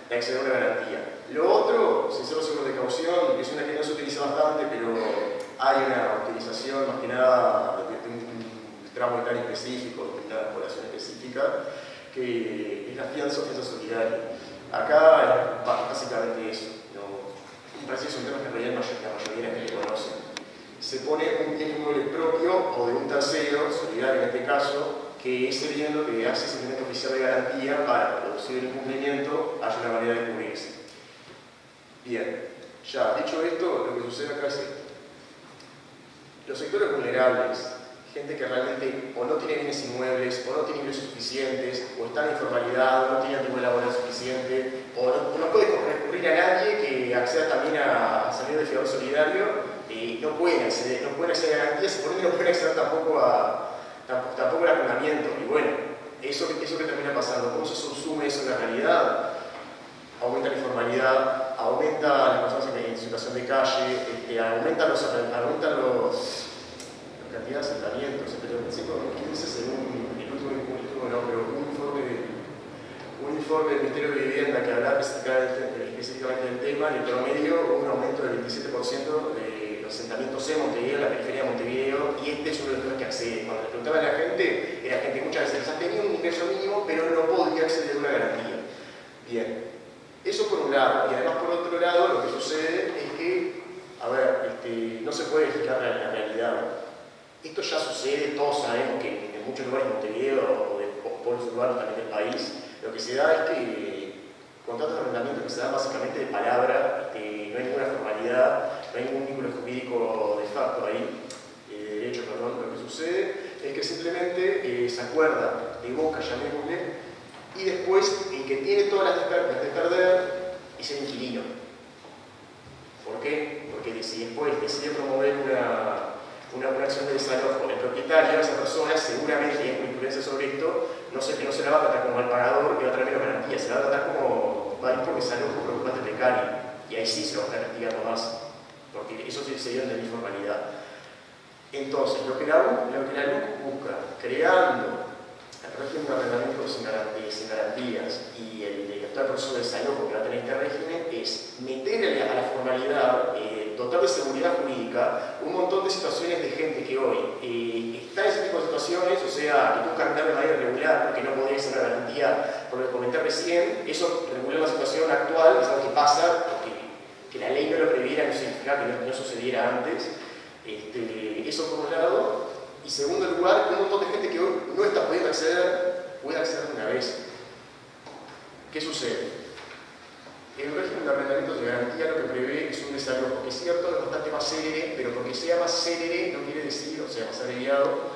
de acceder a una garantía. Lo otro, sinceros seguros de caución, es una que no se utiliza bastante, pero hay una utilización más que nada de un tramo etario específico, de una población específica, que es la fianza solidaria. Acá es básicamente eso. ¿No? Me parece que es un tema que en realidad la mayoría de la gente conoce. Se pone un bien inmueble propio o de un tercero, solidario en este caso, que ese bien lo que hace es simplemente oficial de garantía para producir el incumplimiento, haya una manera de cubrirse. Bien, ya dicho esto, lo que sucede acá es esto. Los sectores vulnerables, gente que realmente o no tiene bienes inmuebles, o no tiene ingresos suficientes, o está en informalidad, o no tiene antigüedad laboral suficiente, o no puede recurrir a nadie que acceda también a salir del fiador solidario, no pueden acceder a garantías y por ende no pueden acceder tampoco al arrendamiento. Y bueno, eso que termina pasando, ¿cómo se subsume eso en la realidad? Aumenta la informalidad, aumenta las personas en situación de calle, aumenta la cantidad de asentamientos, pero ¿quién dice según el último no, pero un informe del Ministerio de Vivienda que hablaba específicamente del tema, en el promedio hubo un aumento del 27% de los asentamientos en Montevideo, en la periferia de Montevideo, y este es uno de los temas que accede. Cuando le preguntaba a la gente, era gente que muchas veces tenía un ingreso mínimo, pero no podía acceder a una garantía. Bien, eso por un lado, y además por otro lado, lo que sucede es que, a ver, no se puede explicar la realidad. Esto ya sucede, todos sabemos que en muchos lugares de Montevideo o de pueblos urbanos también del país, lo que se da es que contratos de arrendamiento que se dan básicamente de palabra, no hay ninguna formalidad, no hay ningún vínculo jurídico de facto ahí, de derecho, perdón. Lo que sucede es que simplemente se acuerda de boca, llamémosle, y después el que tiene todas las de perder es el inquilino. ¿Por qué? Porque si después decide promover una acción de desalojo, el propietario, esa persona, seguramente tiene influencia sobre esto, no se la va a tratar como mal pagador y va a traer menos garantía, se la va a tratar como va a ir por desalojo preocupante precario. Y ahí sí se va a estar castigando más, porque eso se dio en la informalidad. Entonces, lo que la LUC busca, creando el régimen de arrendamiento sin garantías y el actual proceso de desalojo que va a tener este régimen, es meterle a la formalidad, dotar de seguridad jurídica un montón de situaciones de gente que hoy está en ese tipo de situaciones, o sea, que busca arrendar de manera irregular porque no podría ser una garantía, por lo que comenté recién. Eso regula la situación actual, es algo que pasa, porque que la ley no lo previera no significa que no sucediera antes. Eso por un lado. Y segundo lugar, un montón de gente que hoy no está pudiendo acceder, puede acceder de una vez. ¿Qué sucede? El régimen de arrendamientos de garantía lo que prevé es un desalojo, que es cierto, es bastante más célere, pero porque sea más célere no quiere decir, o sea, más abreviado,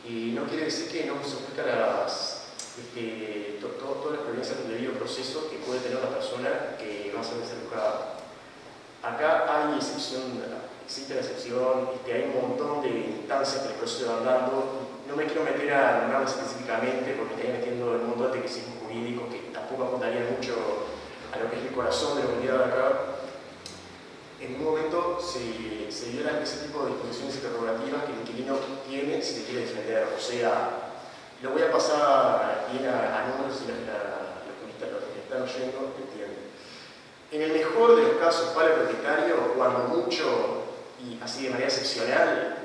y no quiere decir que no se aplican todas las previsiones del debido proceso que puede tener la persona que va a ser desalojada. Acá hay excepción. Existe la excepción, hay un montón de instancias que el proceso va andando. No me quiero meter a nombrarlas específicamente porque estaría metiendo en un montón de tecnicismos jurídicos que tampoco apuntaría mucho a lo que es el corazón de lo que queda de acá. En un momento se violan ese tipo de disposiciones interrogativas que el inquilino tiene si se quiere defender. O sea, lo voy a pasar bien a números si los que están oyendo entienden. En el mejor de los casos para el propietario, cuando mucho y así de manera excepcional,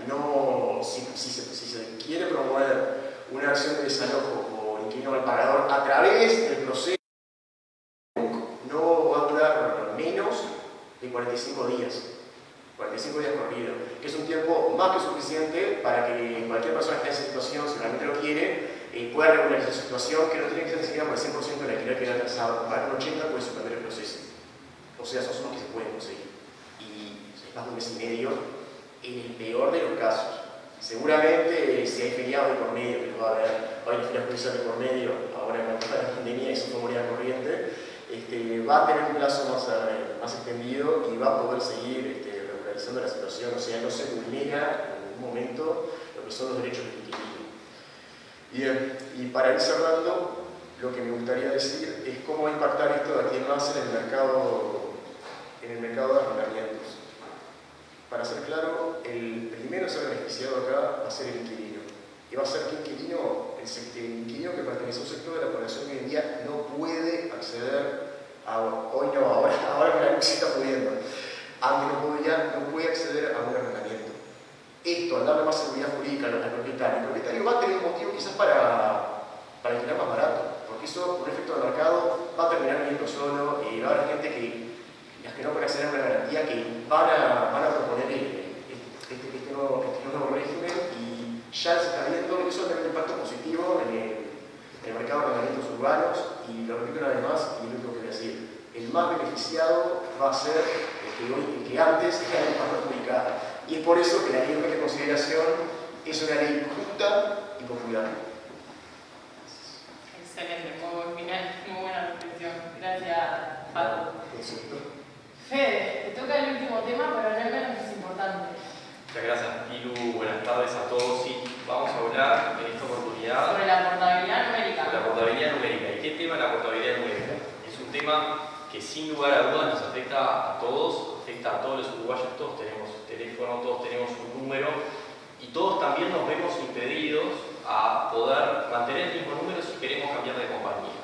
si se quiere promover una acción de desalojo por inquilino mal pagador a través del proceso, no va a durar menos de 45 días. 45 días corridos, que es un tiempo más que suficiente para que cualquier persona que esté en esa situación, si realmente lo quiere, pueda regularizar su situación, que no tiene que ser ni siquiera por el 100% de la alquiler que le ha alcanzado. Para un 80% puede suspender el proceso. O sea, son sumas que se pueden conseguir. Y es más de un mes y medio en el peor de los casos. Seguramente si hay feriados de por medio, que va a haber, hay ferias judiciales de por medio, ahora con la pandemia, eso fue moneda corriente, va a tener un plazo más extendido y va a poder seguir regularizando la situación. O sea, no se vulnera en ningún momento lo que son los derechos del inquilino. Bien, y para ir cerrando, lo que me gustaría decir es cómo va a impactar esto de aquí en más en el mercado de arrendamientos. Para ser claro, el primero a ser beneficiado acá va a ser el inquilino. Y va a ser que el inquilino el inquilino que pertenece a un sector de la población que hoy en día no puede acceder a, hoy no, ahora que la luz está pudiendo, antes no puede acceder a un arrendamiento. Esto, al darle más seguridad jurídica al propietario va a tener un motivo quizás para alquilar más barato, porque eso, por un efecto de mercado, va a terminar viviendo solo y va a haber gente las que no pueden acceder a una garantía que van a proponer este nuevo régimen, y ya se está viendo, eso va a tener un impacto positivo en el mercado de arrendamientos urbanos. Y lo repito una vez más, y lo último que voy a decir, el más beneficiado va a ser el que antes era el más perjudicado. Y es por eso que la ley de consideración es una ley justa y popular. Excelente, muy buen final, muy buena reflexión. Gracias, Paco. Fede, te toca el último tema, pero no menos es importante. Muchas gracias, Pilu. Buenas tardes a todos. Sí, vamos a hablar en esta oportunidad sobre la portabilidad numérica. Sobre la portabilidad numérica. ¿Y qué tema es la portabilidad numérica? Es un tema que sin lugar a dudas nos afecta a todos, afecta a todos los uruguayos. Todos tenemos teléfono, todos tenemos un número, y todos también nos vemos impedidos a poder mantener el mismo número si queremos cambiar de compañía.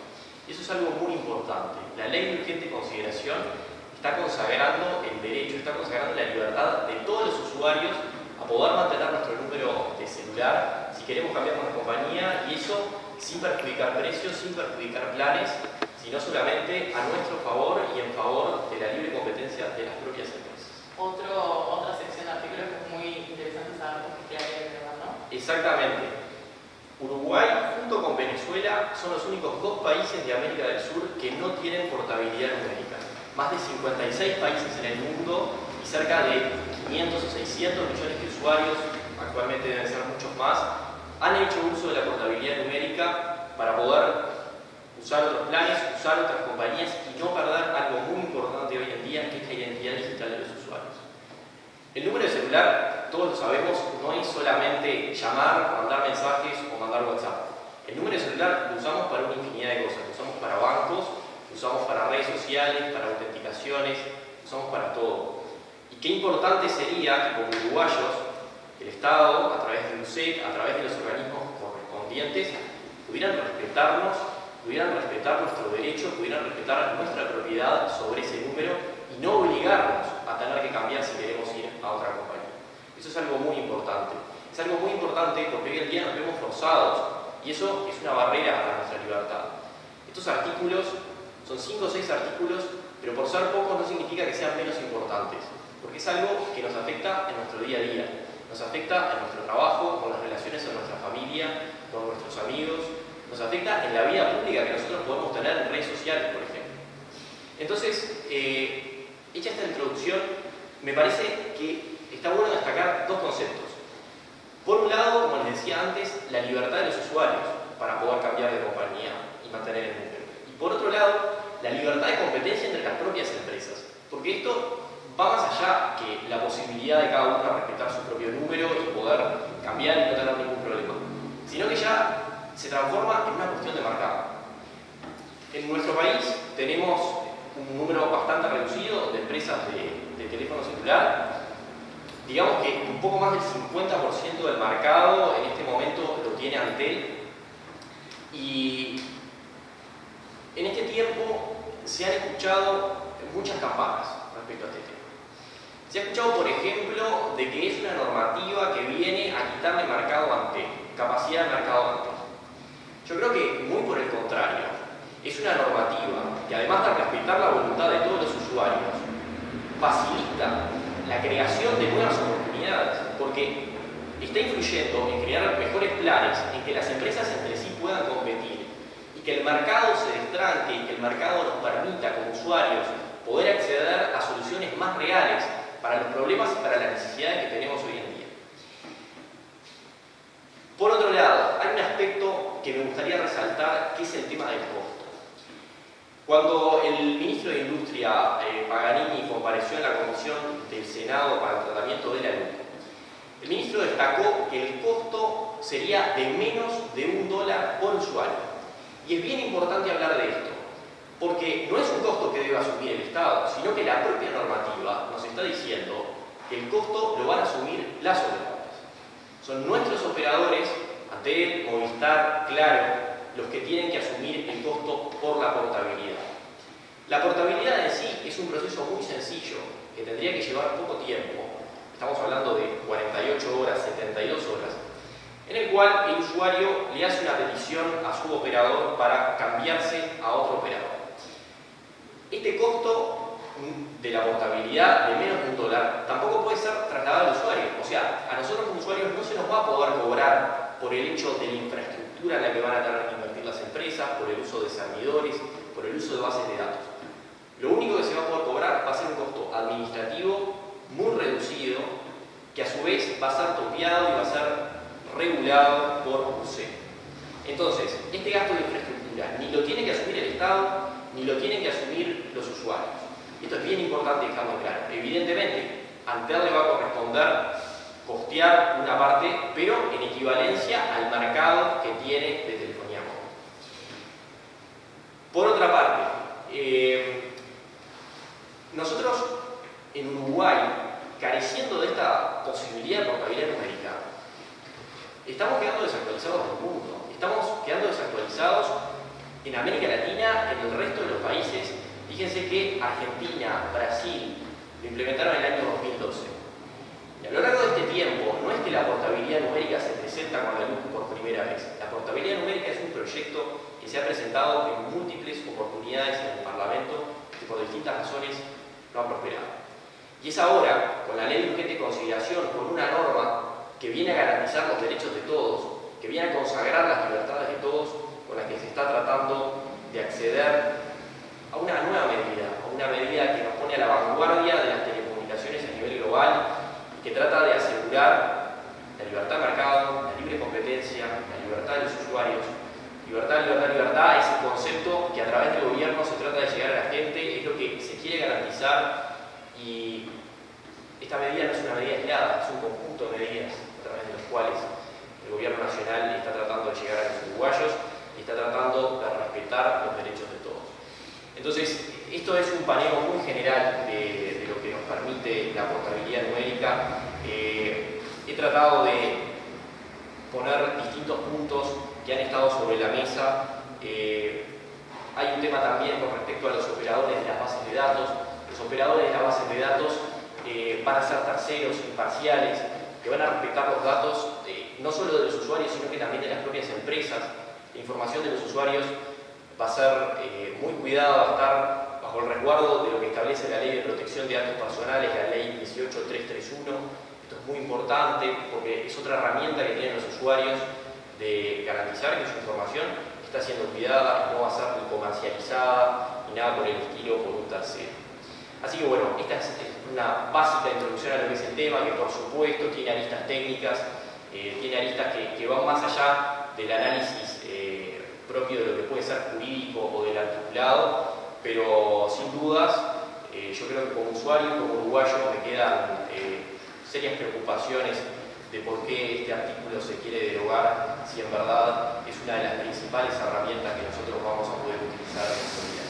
Y eso es algo muy importante. La ley de urgente consideración está consagrando el derecho, está consagrando la libertad de todos los usuarios a poder mantener nuestro número de celular si queremos cambiar de compañía, y eso sin perjudicar precios, sin perjudicar planes, sino solamente a nuestro favor y en favor de la libre competencia de las propias empresas. Otra sección de artículos que es muy interesante saber por qué hay que ver, ¿no? Exactamente. Uruguay, junto con Venezuela, son los únicos dos países de América del Sur que no tienen portabilidad numérica. Más de 56 países en el mundo y cerca de 500 o 600 millones de usuarios, actualmente deben ser muchos más, han hecho uso de la portabilidad numérica para poder usar otros planes, usar otras compañías y no perder algo muy importante hoy en día, que es la identidad digital de los usuarios. El número de celular, todos lo sabemos, no es solamente llamar, mandar mensajes o mandar WhatsApp. El número de celular lo usamos para una infinidad de cosas. Lo usamos para bancos, lo usamos para redes sociales, para autenticaciones, lo usamos para todo. Y qué importante sería que como uruguayos, el Estado, a través del UCEC, a través de los organismos correspondientes, pudieran respetarnos, pudieran respetar nuestro derecho, pudieran respetar nuestra propiedad sobre ese número y no obligarnos a tener que cambiar si queremos ir a otra compañía. Eso es algo muy importante. Es algo muy importante porque hoy en día nos vemos forzados y eso es una barrera para nuestra libertad. Estos artículos son 5 o 6 artículos, pero por ser pocos no significa que sean menos importantes, porque es algo que nos afecta en nuestro día a día, nos afecta en nuestro trabajo, con las relaciones en nuestra familia, con nuestros amigos, nos afecta en la vida pública que nosotros podemos tener en redes sociales, por ejemplo. Entonces, hecha esta introducción, me parece que está bueno destacar dos conceptos. Por un lado, como les decía antes, la libertad de los usuarios para poder cambiar de compañía y mantener el número. Y por otro lado, la libertad de competencia entre las propias empresas. Porque esto va más allá que la posibilidad de cada uno respetar su propio número y poder cambiar y no tener ningún problema, sino que ya se transforma en una cuestión de mercado. En nuestro país tenemos un número bastante reducido de empresas de teléfono celular. Digamos que un poco más del 50% del mercado en este momento lo tiene Antel. Y en este tiempo se han escuchado muchas campanas respecto a este tema. Se ha escuchado, por ejemplo, de que es una normativa que viene a quitarle mercado a Antel, capacidad de mercado a Antel. Yo creo que muy por el contrario, es una normativa que además de respetar la voluntad de todos los usuarios, facilita la creación de nuevas oportunidades, porque está influyendo en crear mejores planes, en que las empresas entre sí puedan competir y que el mercado se destranque y que el mercado nos permita como usuarios poder acceder a soluciones más reales para los problemas y para las necesidades que tenemos hoy en día. Por otro lado, hay un aspecto que me gustaría resaltar, que es el tema del costo. Cuando el ministro de Industria, Paganini, compareció en la comisión del Senado para el tratamiento de la luz, el ministro destacó que el costo sería de menos de $1 por usuario. Y es bien importante hablar de esto, porque no es un costo que deba asumir el Estado, sino que la propia normativa nos está diciendo que el costo lo van a asumir las operadoras. Son nuestros operadores, Alcatel, Movistar, Claro, los que tienen que asumir el costo por la portabilidad. La portabilidad en sí es un proceso muy sencillo que tendría que llevar poco tiempo. Estamos hablando de 48 horas, 72 horas, en el cual el usuario le hace una petición a su operador para cambiarse a otro operador. Este costo de la portabilidad de menos de $1 tampoco puede ser trasladado al usuario. O sea, a nosotros como usuarios no se nos va a poder cobrar por el hecho de la infraestructura en la que van a tener que invertir las empresas, por el uso de servidores, por el uso de bases de datos. Lo único que se va a poder cobrar va a ser un costo administrativo muy reducido, que a su vez va a ser topeado y va a ser regulado por UC. Entonces, este gasto de infraestructura ni lo tiene que asumir el Estado, ni lo tienen que asumir los usuarios. Esto es bien importante dejarlo claro. Evidentemente, Antel le va a corresponder costear una parte, pero en equivalencia al mercado que tiene de telefonía móvil. Por otra parte, nosotros en Uruguay, careciendo de esta posibilidad de portabilidad numérica, estamos quedando desactualizados del mundo. Estamos quedando desactualizados en América Latina, en el resto de los países. Fíjense que Argentina, Brasil, lo implementaron en el año 2012. Y a lo largo de este tiempo, no es que la portabilidad numérica se presenta con la luz por primera vez. La portabilidad numérica es un proyecto que se ha presentado en múltiples oportunidades en el Parlamento que por distintas razones no han prosperado. Y es ahora, con la ley de urgente consideración, con una norma que viene a garantizar los derechos de todos, que viene a consagrar las libertades de todos, con la que se está tratando de acceder a una nueva medida, a una medida que nos pone a la vanguardia de las telecomunicaciones a nivel global, que trata de asegurar la libertad de mercado, la libre competencia, la libertad de los usuarios. Libertad, libertad, libertad es el concepto que a través del gobierno se trata de llegar a la gente, es lo que se quiere garantizar, y esta medida no es una medida aislada, es un conjunto de medidas a través de los cuales el gobierno nacional está tratando de llegar a los uruguayos y está tratando de respetar los derechos de todos. Entonces, esto es un paneo muy general de lo que nos permite la portabilidad numérica. He tratado de poner distintos puntos que han estado sobre la mesa. Hay un tema también con respecto a los operadores de las bases de datos. Los operadores de las bases de datos van a ser terceros, imparciales, que van a respetar los datos no solo de los usuarios, sino que también de las propias empresas. La información de los usuarios va a ser muy cuidada, va a estar bajo el resguardo de lo que establece la Ley de Protección de Datos Personales, la Ley 18331. Esto es muy importante porque es otra herramienta que tienen los usuarios de garantizar que su información está siendo cuidada, no va a ser ni comercializada ni nada por el estilo por un tercero. Así que bueno, esta es una básica introducción a lo que es el tema, que por supuesto tiene aristas técnicas, tiene aristas que van más allá del análisis propio de lo que puede ser jurídico o del articulado, pero sin dudas yo creo que como usuario y como uruguayo me quedan serias preocupaciones de por qué este artículo se quiere derogar si en verdad es una de las principales herramientas que nosotros vamos a poder utilizar en nuestro día.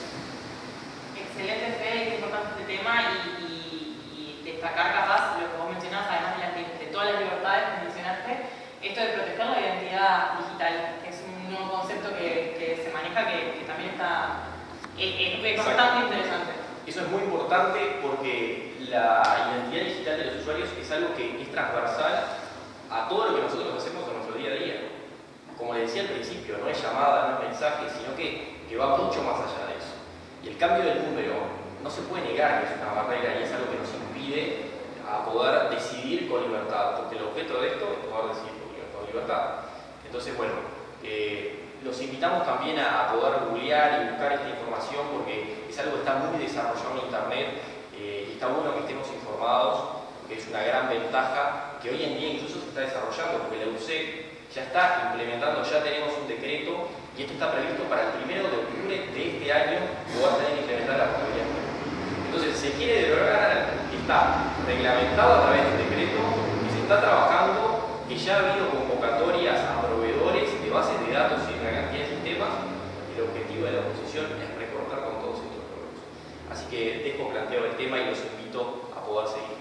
Excelente, Fede, es importante este tema y destacar capaz lo que vos mencionabas, además de todas las libertades que mencionaste, esto de proteger la identidad digital, que es un nuevo concepto que se maneja que también es bastante interesante. Eso es muy importante porque la identidad digital de los usuarios es algo que es transversal a todo lo que nosotros hacemos en nuestro día a día. Como le decía al principio, no es llamada, no es mensaje, sino que va mucho más allá de eso. Y el cambio del número no se puede negar que es una barrera y es algo que nos impide a poder decidir con libertad, porque el objeto de esto es poder decidir con libertad. Entonces, bueno, los invitamos también a poder googlear y buscar esta información porque es algo que está muy desarrollado en Internet y está bueno que estemos informados, porque es una gran ventaja que hoy en día incluso se está desarrollando, porque la UC ya está implementando, ya tenemos un decreto y esto está previsto para el 1 de octubre de este año poder tener que implementar la portabilidad. Entonces se quiere derogar, que está reglamentado a través de un decreto, que se está trabajando, que ya ha habido convocatorias a proveedores de bases de datos y una cantidad de sistemas, y el objetivo de la oposición es recortar con todos estos problemas. Así que dejo planteado el tema y los invito a poder seguir.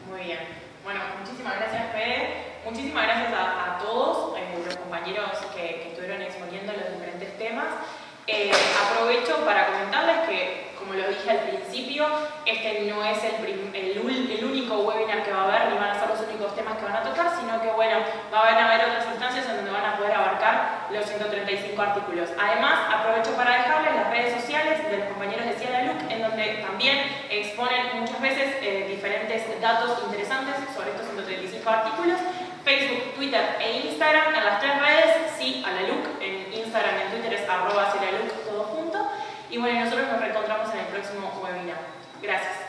Muy bien. Bueno, muchísimas gracias, Fede. Muchísimas gracias a todos los compañeros compañeros que estuvieron exponiendo los diferentes temas. Aprovecho para comentarles que, como lo dije al principio, este no es el único webinar que va a haber, ni van a ser los únicos temas que van a tocar, sino que bueno, van a haber otras instancias en donde van a poder abarcar los 135 artículos. Además, aprovecho para dejarles las redes sociales de los compañeros de CIALALUC, en donde también exponen muchas veces diferentes datos interesantes sobre estos 135 artículos. Facebook, Twitter e Instagram, en las tres redes, CIALALUC, en Instagram y en Twitter es @CIALALUC, todo junto. Y bueno, nosotros nos reencontramos en el próximo webinar. Gracias.